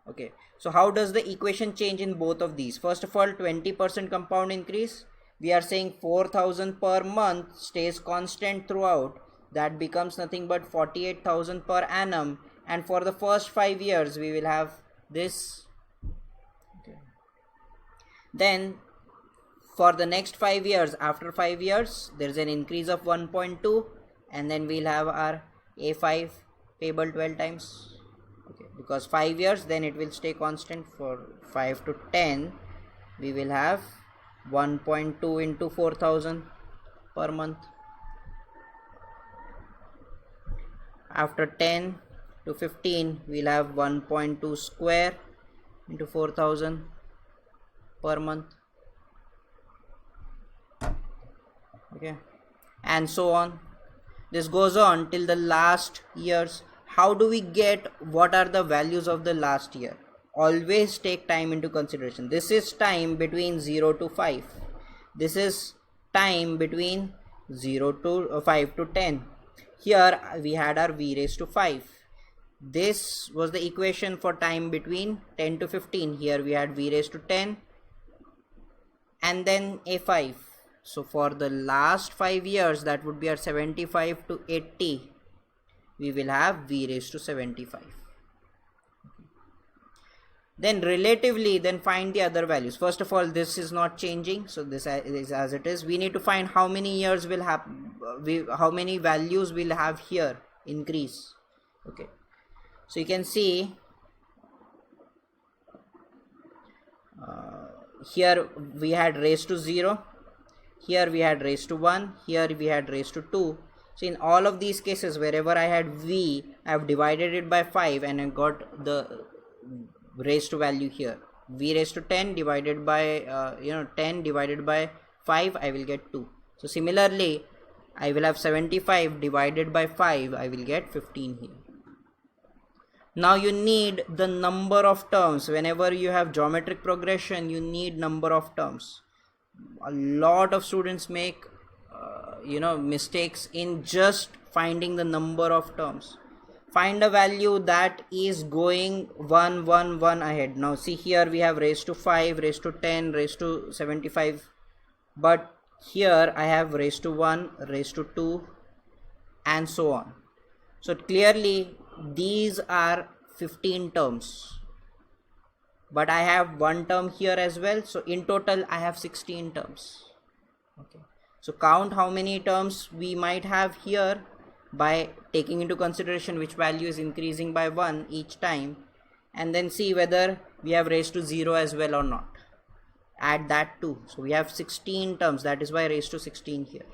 Okay, so how does the equation change in both of these? First of all, 20% compound increase, we are saying 4,000 per month stays constant throughout. That becomes nothing but 48,000 per annum, and for the first 5 years we will have this. Okay. Then for the next 5 years, after 5 years there is an increase of 1.2, and then we'll have our A5 payable 12 times. Okay, because 5 years, then it will stay constant. For 5 to 10 we will have 1.2 into 4000 per month. After 10 to 15 we'll have 1.2 square into 4000 per month. Okay, and so on. This goes on till the last years. How do we get what are the values of the last year? Always take time into consideration. This is time between 0 to 5. This is time between 0 to 5 to 10. Here we had our v raised to 5. This was the equation for time between 10 to 15. Here we had v raised to 10 and then a5. So for the last 5 years, that would be our 75 to 80, we will have v raised to 75. Then relatively, then find the other values. First of all, this is not changing, so this is as it is. We need to find how many years will have, how many values will have here increase. Okay, so you can see here we had raised to 0, here we had raised to 1, here we had raised to 2. So in all of these cases, wherever I had v, I have divided it by 5 and I got the raised to value here. V raised to 10 divided by 10 divided by 5, I will get 2. So similarly, I will have 75 divided by 5, I will get 15 here. Now you need the number of terms. Whenever you have geometric progression, you need number of terms. A lot of students make mistakes in just finding the number of terms. Find a value that is going 1 1 1 ahead. Now see, here we have raised to 5, raised to 10, raised to 75, but here I have raised to 1, raised to 2, and so on. So clearly these are 15 terms, but I have one term here as well, so in total I have 16 terms. Okay, so count how many terms we might have here by taking into consideration which value is increasing by 1 each time, and then see whether we have raised to 0 as well or not. Add that too. So we have 16 terms, that is why raised to 16 here.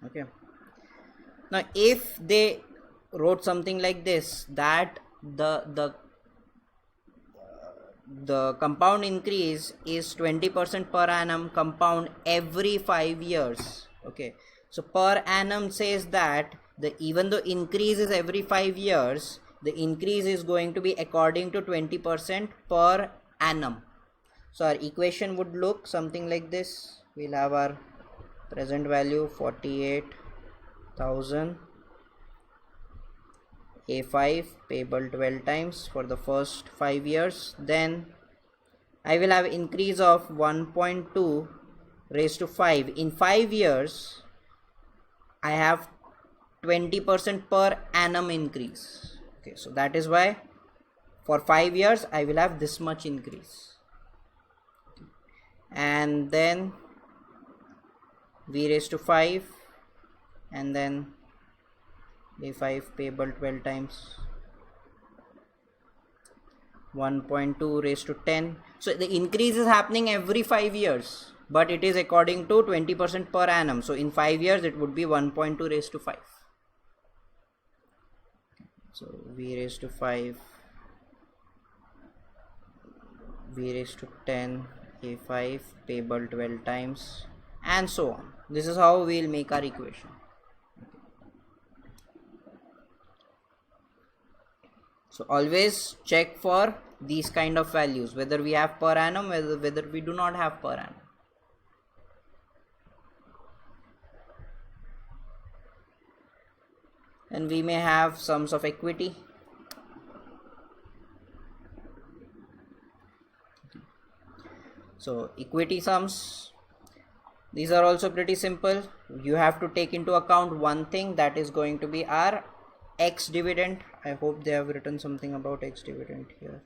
Okay, now if they wrote something like this, that the compound increase is 20% per annum, compound every 5 years. Okay, so per annum says that even though increase is every 5 years, the increase is going to be according to 20% per annum. So our equation would look something like this. We'll have our present value 48,000, A5 payable 12 times for the first 5 years. Then I will have increase of 1.2 raised to 5. In 5 years I have 20% per annum increase. Okay, so that is why for 5 years I will have this much increase. Okay. And then v raised to 5, and then a5 payable 12 times 1.2 raised to 10. So the increase is happening every 5 years, but it is according to 20% per annum. So in 5 years it would be 1.2 raised to 5. So v raised to 5, v raised to 10, a5 payable 12 times, and so on. This is how we will make our equation. So always check for these kind of values, whether we have per annum, whether we do not have per annum. And we may have sums of equity. So equity sums, these are also pretty simple. You have to take into account one thing, that is going to be our ex dividend. I hope they have written something about ex dividend here.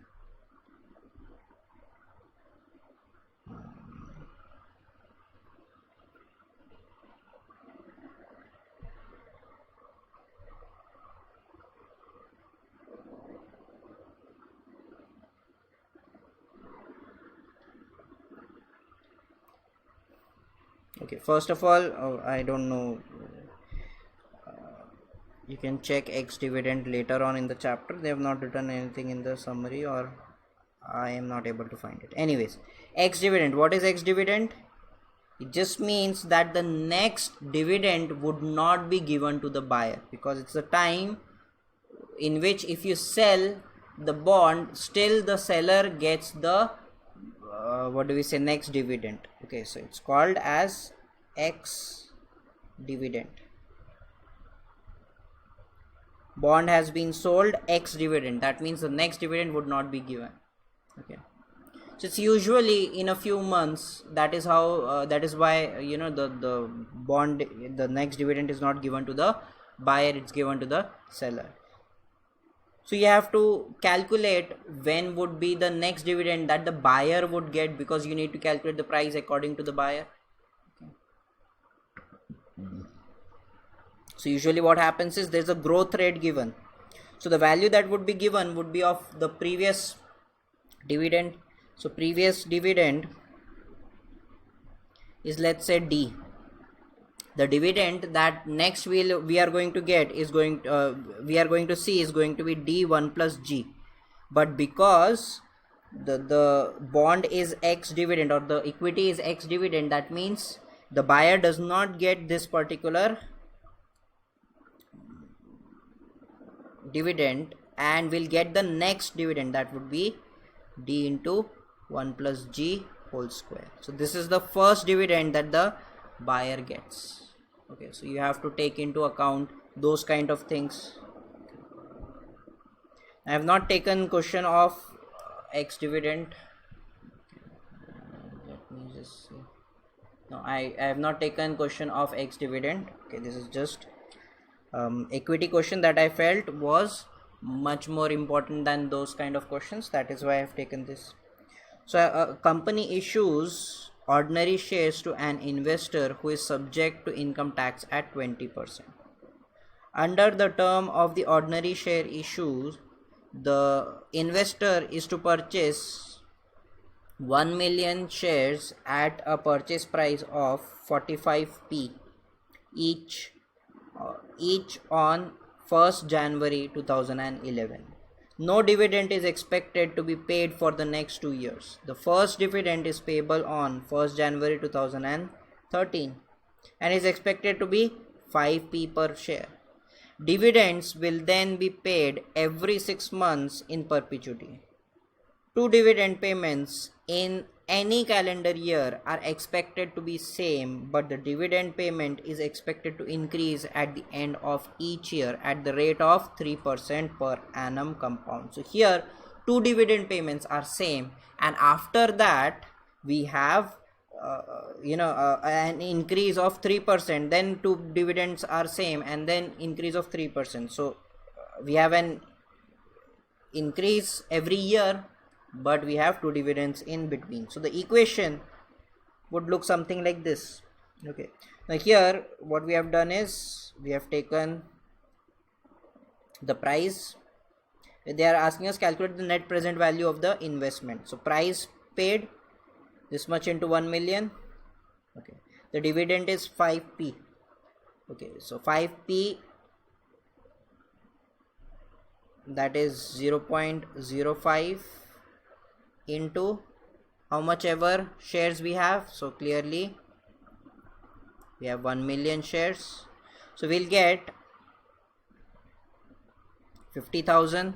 Okay, first of all, I don't know, you can check ex dividend later on in the chapter. They have not written anything in the summary, or I am not able to find it. Anyways, ex dividend, what is ex dividend? It just means that the next dividend would not be given to the buyer, because it's a time in which if you sell the bond, still the seller gets the next dividend. Okay, so it's called as ex dividend. Bond has been sold, ex dividend, that means the next dividend would not be given. Okay, so it's usually in a few months. That is how that is why the bond, the next dividend is not given to the buyer, it's given to the seller. So you have to calculate when would be the next dividend that the buyer would get, because you need to calculate the price according to the buyer. So usually what happens is there's a growth rate given. So the value that would be given would be of the previous dividend. So previous dividend is, let's say, D. The dividend that next we are going to get is we are going to see is going to be D1 plus G. But because the bond is ex dividend, or the equity is ex dividend, that means the buyer does not get this particular dividend and will get the next dividend, that would be D into 1 plus G whole square. So this is the first dividend that the buyer gets. Okay, so you have to take into account those kind of things. I have not taken question of ex dividend. Let me just see. No, I have not taken question of ex dividend. Okay, this is just equity question that I felt was much more important than those kind of questions. That is why I have taken this. So a company issues ordinary shares to an investor who is subject to income tax at 20%. Under the term of the ordinary share issues, the investor is to purchase 1 million shares at a purchase price of 45p each on 1st January 2011. No dividend is expected to be paid for the next 2 years. The first dividend is payable on 1st January 2013 and is expected to be 5p per share. Dividends will then be paid every 6 months in perpetuity. 2 dividend payments in any calendar year are expected to be same, but the dividend payment is expected to increase at the end of each year at the rate of 3% per annum compound. So here 2 dividend payments are same, and after that we have an increase of 3%, then 2 dividends are same and then increase of 3%. So we have an increase every year, but we have 2 dividends in between. So the equation would look something like this. Okay, now here what we have done is we have taken the price. They are asking us calculate the net present value of the investment. So price paid, this much into 1 million. Okay, the dividend is 5p. Okay, so 5p, that is 0.05 into how much ever shares we have. So clearly we have 1 million shares, so we'll get 50,000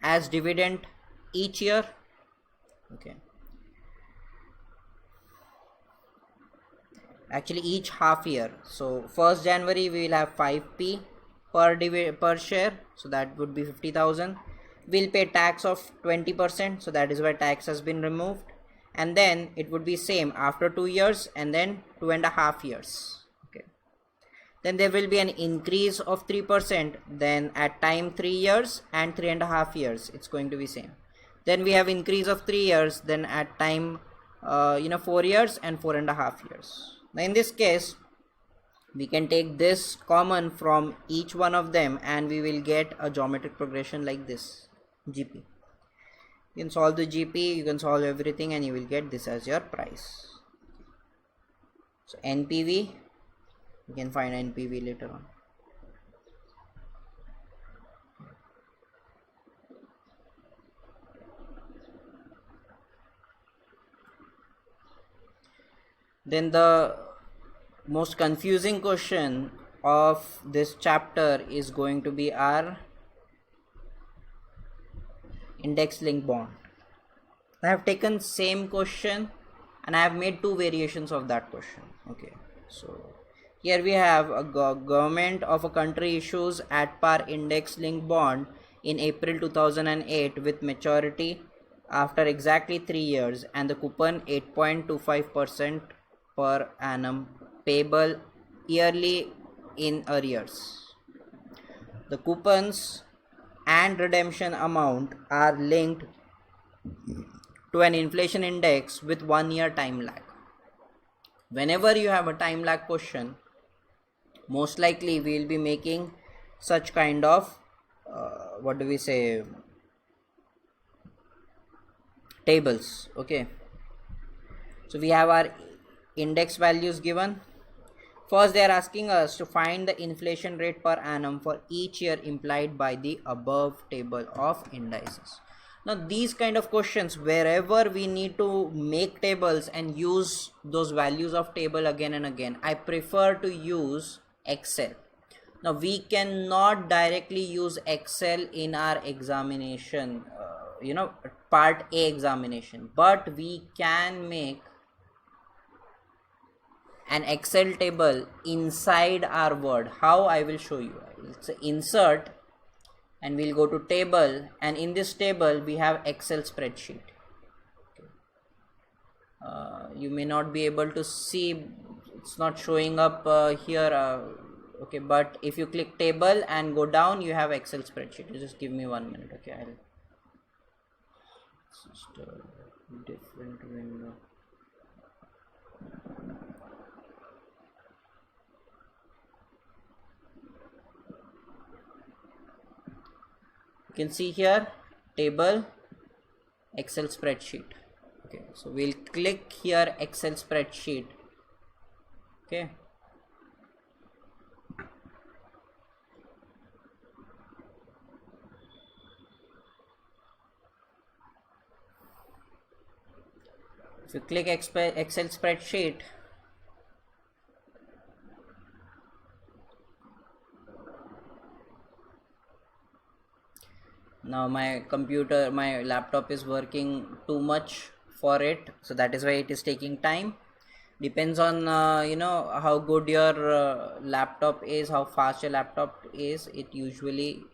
as dividend each year. Okay, actually each half year. So 1st January we will have 5p per share, so that would be 50,000. We'll pay tax of 20%, so that is why tax has been removed, and then it would be same after 2 years and then 2.5 years. Okay, then there will be an increase of 3%. Then at time 3 years and 3.5 years, it's going to be same. Then we have increase of 3 years, then at time 4 years and 4.5 years. Now in this case, we can take this common from each one of them and we will get a geometric progression like this, GP. You can solve the GP, you can solve everything, and you will get this as your price. So NPV, you can find NPV later on. Then the most confusing question of this chapter is going to be our index linked bond. I have taken same question and I have made two variations of that question. Okay, so here we have a government of a country issues at par index linked bond in April 2008 with maturity after exactly 3 years and the coupon 8.25% per annum, payable yearly in arrears. The coupons and redemption amount are linked to an inflation index with 1 year time lag. Whenever you have a time lag question, most likely we will be making such kind of tables. Okay, so we have our index values given. First, they are asking us to find the inflation rate per annum for each year implied by the above table of indices. Now, these kind of questions, wherever we need to make tables and use those values of table again and again, I prefer to use Excel. Now, we cannot directly use Excel in our examination, part A examination, but we can make an Excel table inside our Word. How? I will show you. It's insert and we'll go to table, and in this table we have Excel spreadsheet. You may not be able to see, it's not showing up here, okay, but if you click table and go down, you have Excel spreadsheet. You just give me 1 minute. Okay, it's just a different window. You can see here table, Excel spreadsheet. Okay, so we'll click here Excel spreadsheet. Okay, if you click Excel spreadsheet, now my laptop is working too much for it, so that is why it is taking time. Depends on how good your laptop is, how fast your laptop is. It usually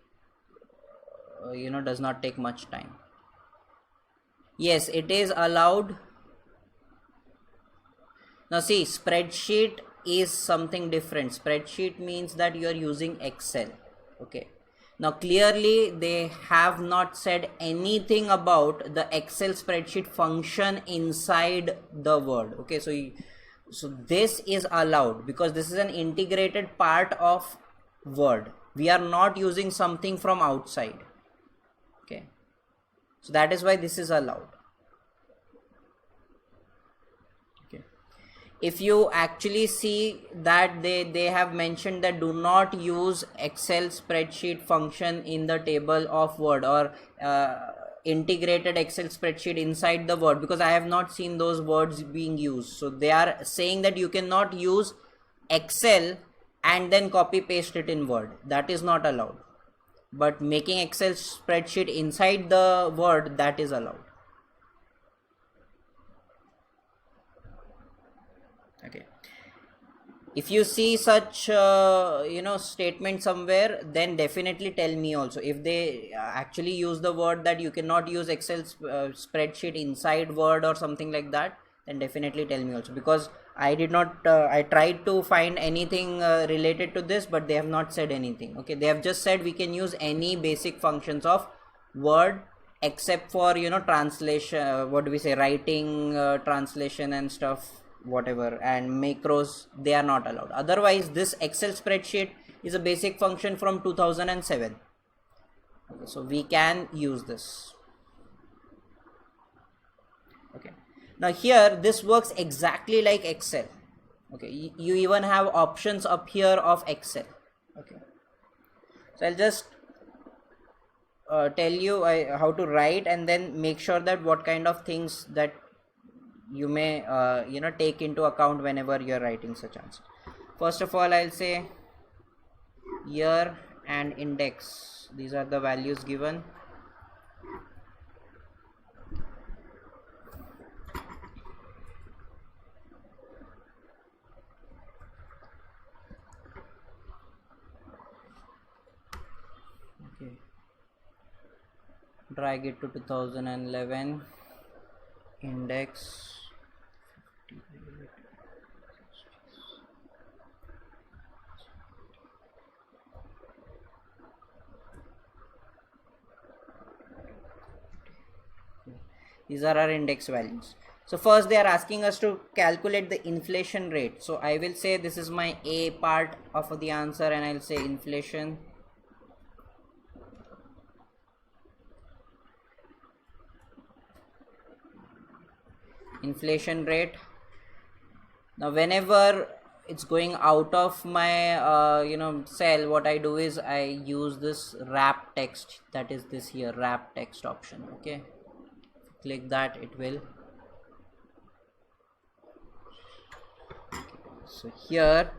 does not take much time. Yes, it is allowed. Now see, spreadsheet is something different. Spreadsheet means that you are using Excel. Okay, now clearly they have not said anything about the Excel spreadsheet function inside the Word. Okay, so this is allowed because this is an integrated part of Word. We are not using something from outside. Okay, so that is why this is allowed. If you actually see that they have mentioned that do not use Excel spreadsheet function in the table of Word, or integrated Excel spreadsheet inside the Word, because I have not seen those words being used. So they are saying that you cannot use Excel and then copy paste it in Word. That is not allowed. But making Excel spreadsheet inside the Word, that is allowed. Okay, if you see such statement somewhere, then definitely tell me also. If they actually use the word that you cannot use Excel spreadsheet inside Word or something like that, then definitely tell me also, because I did not I tried to find anything related to this, but they have not said anything. Okay, they have just said we can use any basic functions of Word except for, you know, translation, what do we say, writing, translation and stuff, whatever, and macros, they are not allowed. Otherwise this Excel spreadsheet is a basic function from 2007. Okay, so we can use this. Okay, now here this works exactly like Excel. Okay, you even have options up here of Excel. Okay, so I'll just tell you how to write, and then make sure that what kind of things that you may you know, take into account whenever you're writing such answer. First of all, I'll say year and index, these are the values given. Okay, drag it to 2011, index 58. These are our index values. So first they are asking us to calculate the inflation rate. So I will say this is my A part of the answer, and I'll say inflation. Inflation rate. Now whenever it's going out of my you know, cell, what I do is I use this wrap text, that is this here, wrap text option. Okay, click that, it will. So here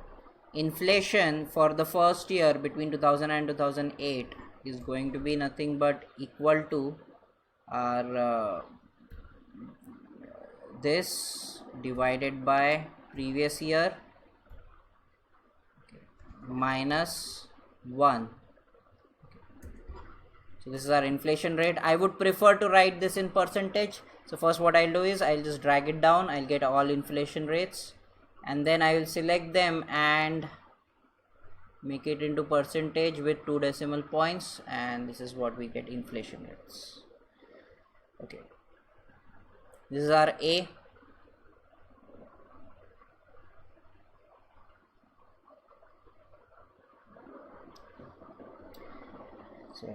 inflation for the first year between 2000 and 2008 is going to be nothing but equal to our this divided by previous year, okay, minus 1. So this is our inflation rate. I would prefer to write this in percentage. So first what I'll do is I'll just drag it down, I'll get all inflation rates, and then I will select them and make it into percentage with 2 decimal points, and this is what we get, inflation rates. Okay, this is our A. So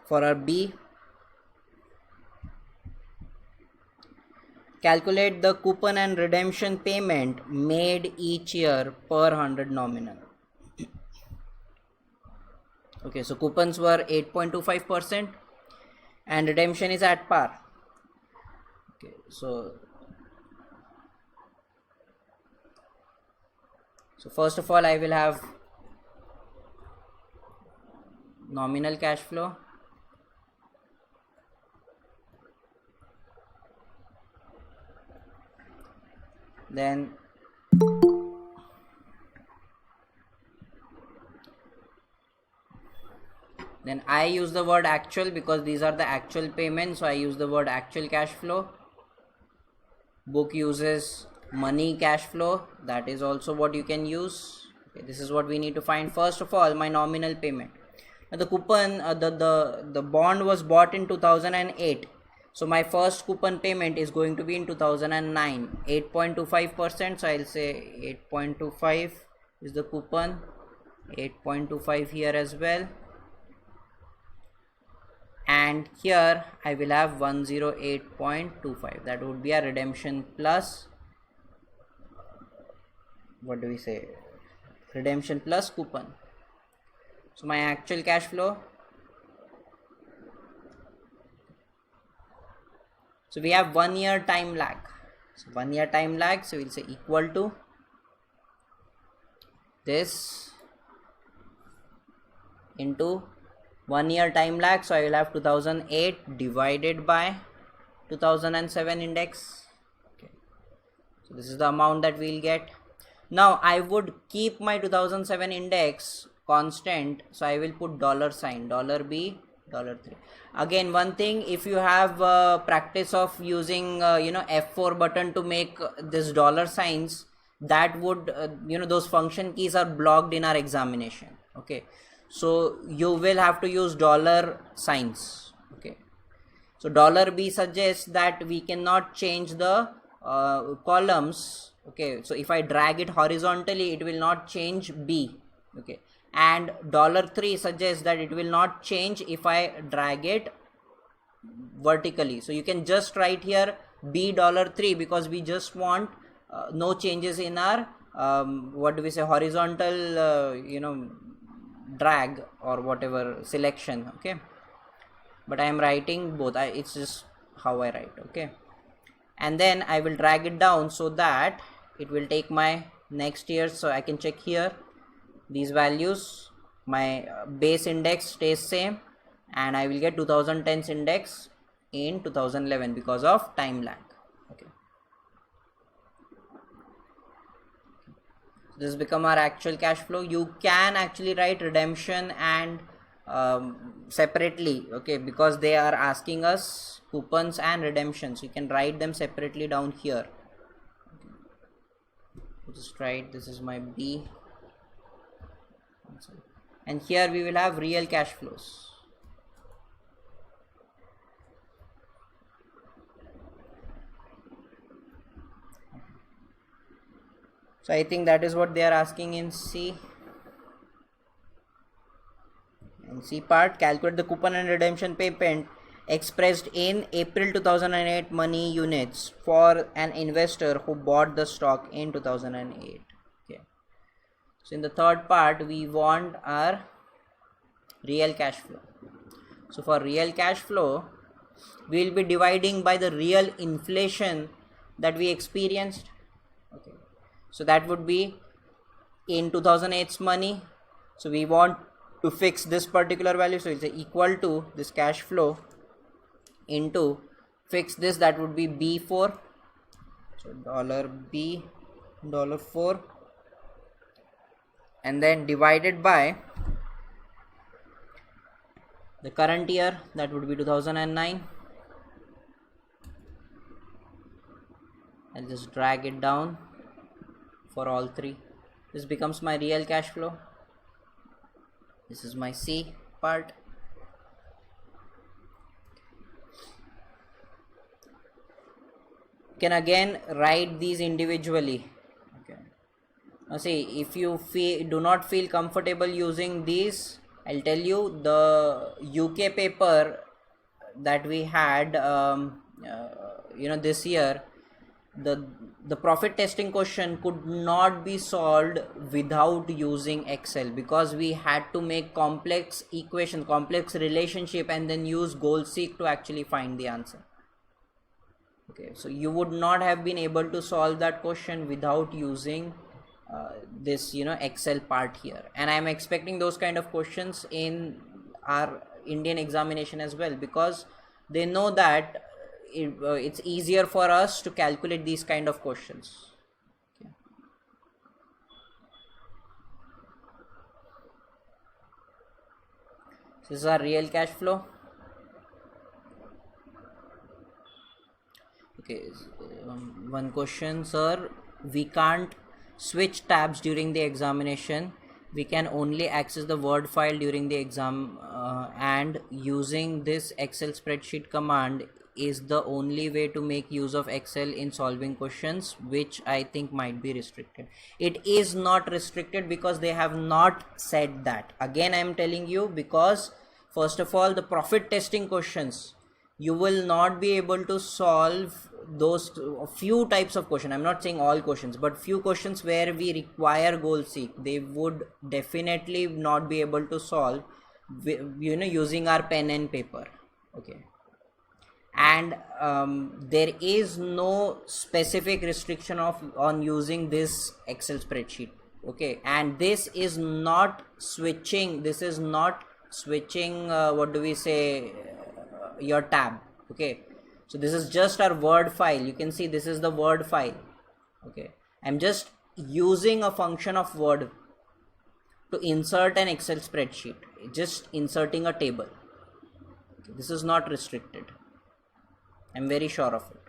for our B, calculate the coupon and redemption payment made each year per 100 nominal. Okay, so coupons were 8.25% and redemption is at par. Okay, so first of all I will have nominal cash flow, then I use the word actual because these are the actual payments, so I use the word actual cash flow. Book uses money cash flow, that is also what you can use. Okay, this is what we need to find. First of all, my nominal payment. Now the coupon, the bond was bought in 2008, so my first coupon payment is going to be in 2009, 8.25%. so I'll say 8.25 is the coupon, 8.25 here as well, and here I will have 108.25. that would be a redemption plus, what do we say, redemption plus coupon. So my actual cash flow, so we have 1 year time lag, so 1 year time lag, so we'll say equal to this into 1 year time lag, so I will have 2008 divided by 2007 index. Okay, so this is the amount that we'll get. Now I would keep my 2007 index constant, so I will put $, $B $3. Again, one thing, if you have practice of using F4 button to make this dollar signs, that would those function keys are blocked in our examination. Okay, so you will have to use dollar signs. Okay, so $B suggests that we cannot change the columns. Okay, so if I drag it horizontally, it will not change B. Okay, and $3 suggests that it will not change if I drag it vertically. So you can just write here $3 because we just want no changes in our horizontal drag or whatever selection. Okay, but I am writing both. It's just how I write. Okay, and then I will drag it down so that it will take my next year. So I can check here these values. My base index stays same, and I will get 2010's index in 2011 because of time lag. Okay, this has become our actual cash flow. You can actually write redemption and separately, okay, because they are asking us coupons and redemptions. You can write them separately down here. Okay. Just write, this is my B, and here we will have real cash flows. So I think that is what they are asking in C. In C part, calculate the coupon and redemption payment expressed in April 2008 money units for an investor who bought the stock in 2008. Okay. So in the third part, we want our real cash flow. So for real cash flow, we will be dividing by the real inflation that we experienced. Okay. So that would be in 2008's money. So we want to fix this particular value. So it's equal to this cash flow into fix this, that would be B4. So $B, $4, and then divided by the current year, that would be 2009. I'll just drag it down for all three. This becomes my real cash flow. This is my C part. You can again write these individually. Okay. Now see, if you do not feel comfortable using these, I'll tell you the UK paper that we had this year, the profit testing question could not be solved without using Excel, because we had to make complex equation, complex relationship, and then use goal seek to actually find the answer. Okay, so you would not have been able to solve that question without using this Excel part here, and I am expecting those kind of questions in our Indian examination as well, because they know that it's easier for us to calculate these kind of questions. Okay. This is our real cash flow. Okay, one question, sir, we can't switch tabs during the examination. We can only access the Word file during the exam, and using this Excel spreadsheet command is the only way to make use of Excel in solving questions, which I think might be restricted. It is not restricted because they have not said that. Again, I am telling you, because first of all, the profit testing questions, you will not be able to solve those few types of question. I'm not saying all questions, but few questions where we require goal seek, they would definitely not be able to solve using our pen and paper. Okay. And there is no specific restriction on using this Excel spreadsheet. Okay, and this is not switching, your tab. Okay, so this is just our Word file. You can see this is the Word file. Okay, I'm just using a function of Word to insert an Excel spreadsheet, just inserting a table. This is not restricted. I'm very sure of it.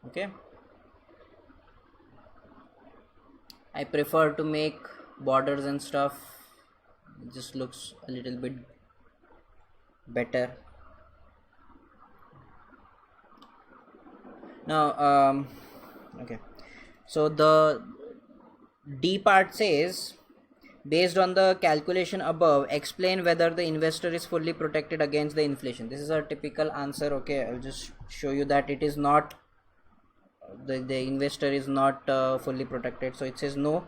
Okay. I prefer to make borders and stuff. It just looks a little bit better. Now, okay. So the D part says, based on the calculation above, explain whether the investor is fully protected against the inflation. This is a typical answer. Okay, I'll just show you that it is not, the investor is not fully protected. So it says no.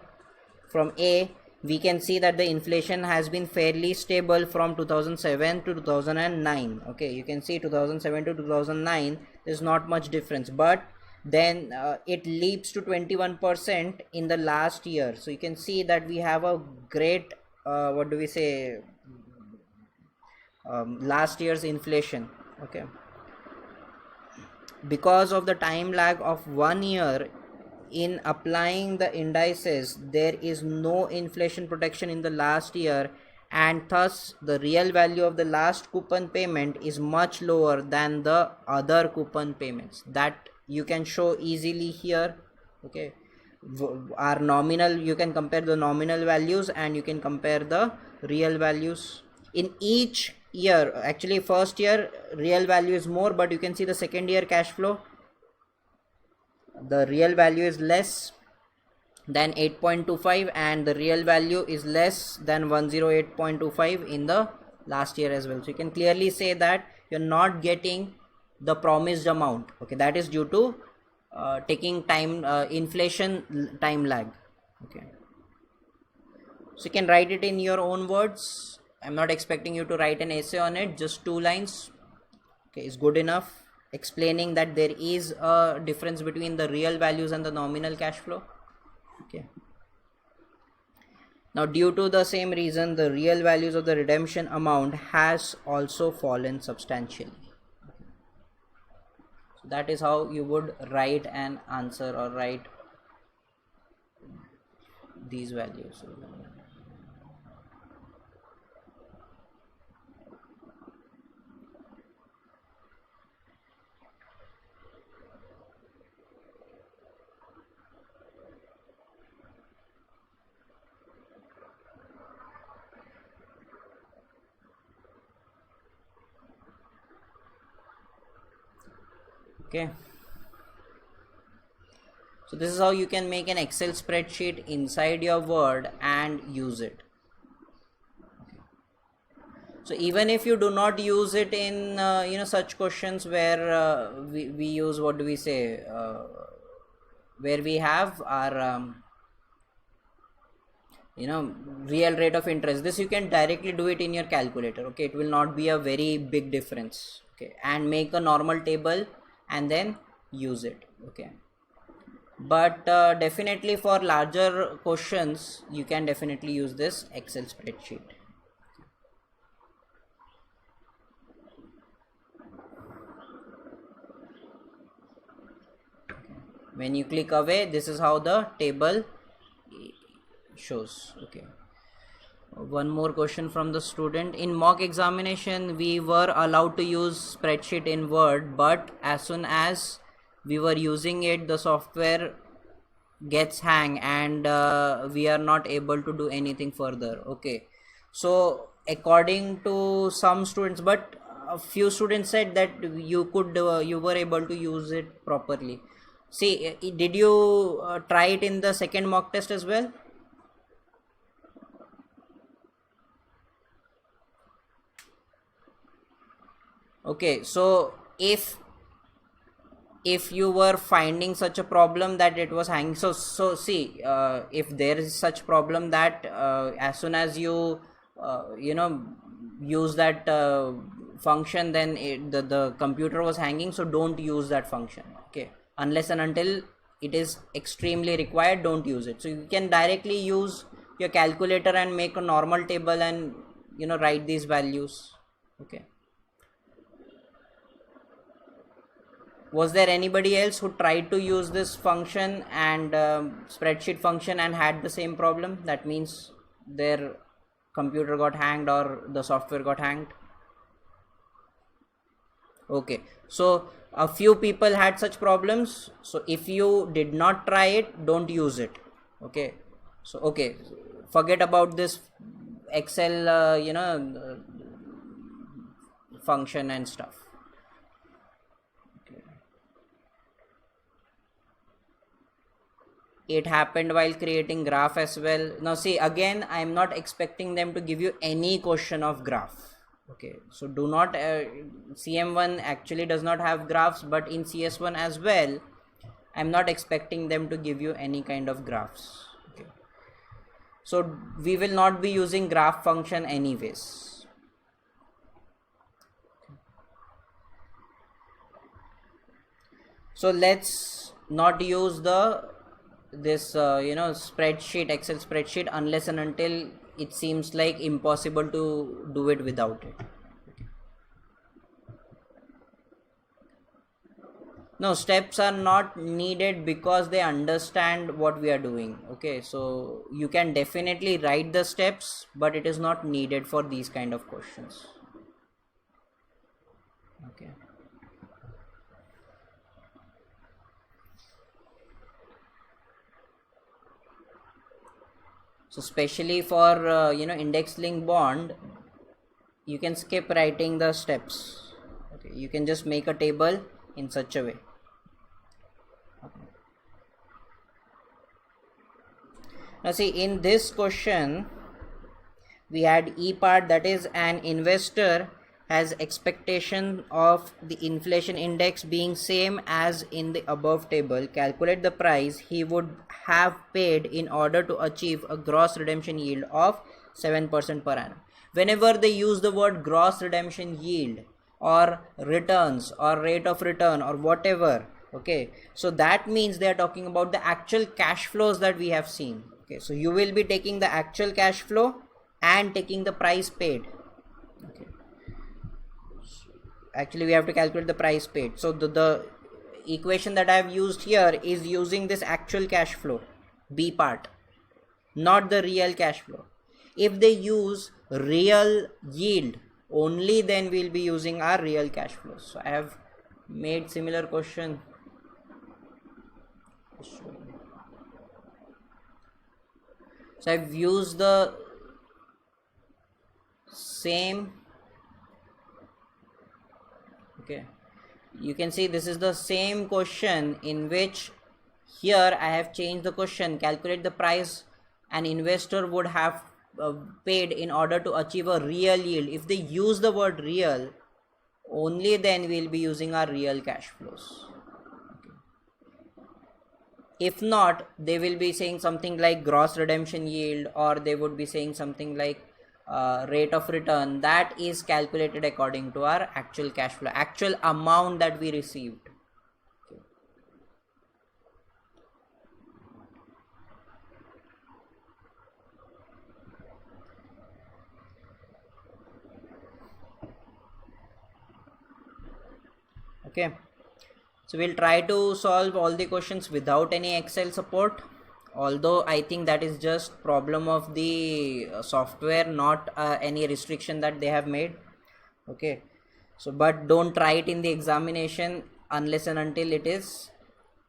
From A, we can see that the inflation has been fairly stable from 2007 to 2009. Okay, you can see 2007 to 2009 there's not much difference, but then it leaps to 21% in the last year. So you can see that we have a great what do we say, last year's inflation. Okay, because of the time lag of 1 year in applying the indices, there is no inflation protection in the last year, and thus the real value of the last coupon payment is much lower than the other coupon payments. That you can show easily here. Okay, our nominal, you can compare the nominal values and you can compare the real values in each year. Actually, first year real value is more, but you can see the second year cash flow, the real value is less than 8.25 and the real value is less than 108.25 in the last year as well. So you can clearly say that you're not getting the promised amount. Okay, that is due to taking time, inflation time lag. Okay, so you can write it in your own words. I'm not expecting you to write an essay on it, just 2 lines. Okay, is good enough, explaining that there is a difference between the real values and the nominal cash flow. Okay, now due to the same reason, the real values of the redemption amount has also fallen substantially. So that is how you would write an answer or write these values. Okay, so this is how you can make an Excel spreadsheet inside your Word and use it. Okay. So even if you do not use it in such questions where we use, what do we say, where we have our real rate of interest, this you can directly do it in your calculator. Okay, it will not be a very big difference. Okay, and make a normal table and then use it. Okay, but definitely for larger questions you can definitely use this Excel spreadsheet. When you click away, this is how the table shows. Okay, one more question from the student. In mock examination we were allowed to use spreadsheet in Word, but as soon as we were using it, the software gets hang and we are not able to do anything further. Okay, so according to some students, but a few students said that you were able to use it properly. See, did you try it in the second mock test as well? Okay, so if you were finding such a problem that it was hanging, so see, if there is such problem that as soon as you use that function, then the computer was hanging, so don't use that function. Okay, unless and until it is extremely required, don't use it. So you can directly use your calculator and make a normal table and write these values. Okay, Was there anybody else who tried to use this function and spreadsheet function and had the same problem? That means their computer got hanged or the software got hanged. Okay, so a few people had such problems. So if you did not try it, don't use it. Okay, so okay, forget about this Excel function and stuff. Okay. It happened while creating graph as well. Now see, again, I am not expecting them to give you any question of graph. Okay, so do not CM1 actually does not have graphs, but in CS1 as well, I'm not expecting them to give you any kind of graphs. Okay, so we will not be using graph function anyways. So let's not use this spreadsheet, Excel spreadsheet, unless and until it seems like impossible to do it without it. Okay. No, steps are not needed because they understand what we are doing. Okay, so you can definitely write the steps, but it is not needed for these kind of questions. Okay. So especially for index link bond, you can skip writing the steps. Okay, you can just make a table in such a way. Okay. Now see, in this question we had E part, that is an investor has expectation of the inflation index being same as in the above table. Calculate the price he would have paid in order to achieve a gross redemption yield of 7% per annum. Whenever they use the word gross redemption yield or returns or rate of return or whatever, okay, so that means they are talking about the actual cash flows that we have seen. Okay, so you will be taking the actual cash flow and taking the price paid. Okay, actually we have to calculate the price paid. So the equation that I have used here is using this actual cash flow, B part, not the real cash flow. If they use real yield, only then we'll be using our real cash flows. So I have made similar question. So I've used the same. Okay, you can see this is the same question in which here I have changed the question. Calculate the price an investor would have paid in order to achieve a real yield. If they use the word real, only then we'll be using our real cash flows. Okay. If not, they will be saying something like gross redemption yield, or they would be saying something like rate of return. That is calculated according to our actual cash flow, actual amount that we received. Okay, so we'll try to solve all the questions without any Excel support, although I think that is just problem of the software, not any restriction that they have made. Okay, so but don't try it in the examination unless and until it is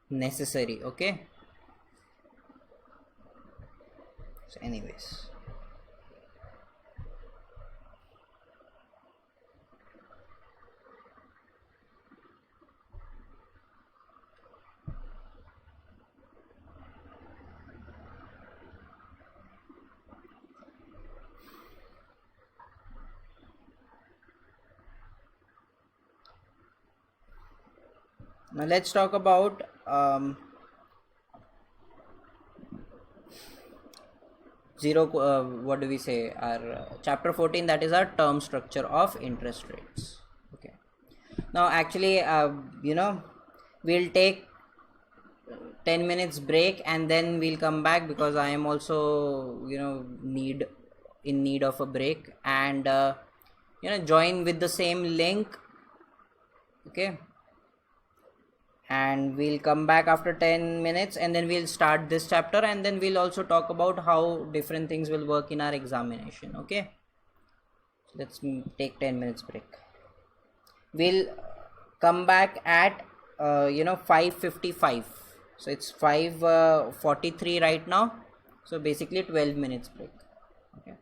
necessary. Okay, so anyways, now let's talk about what do we say, our chapter 14, that is our term structure of interest rates. Okay, now actually we'll take 10 minutes break and then we'll come back, because I am also in need of a break, and join with the same link. Okay, and we'll come back after 10 minutes, and then we'll start this chapter, and then we'll also talk about how different things will work in our examination. Okay, let's take 10 minutes break. We'll come back at 5:55. So it's 5:43 right now, so basically 12 minutes break. Okay.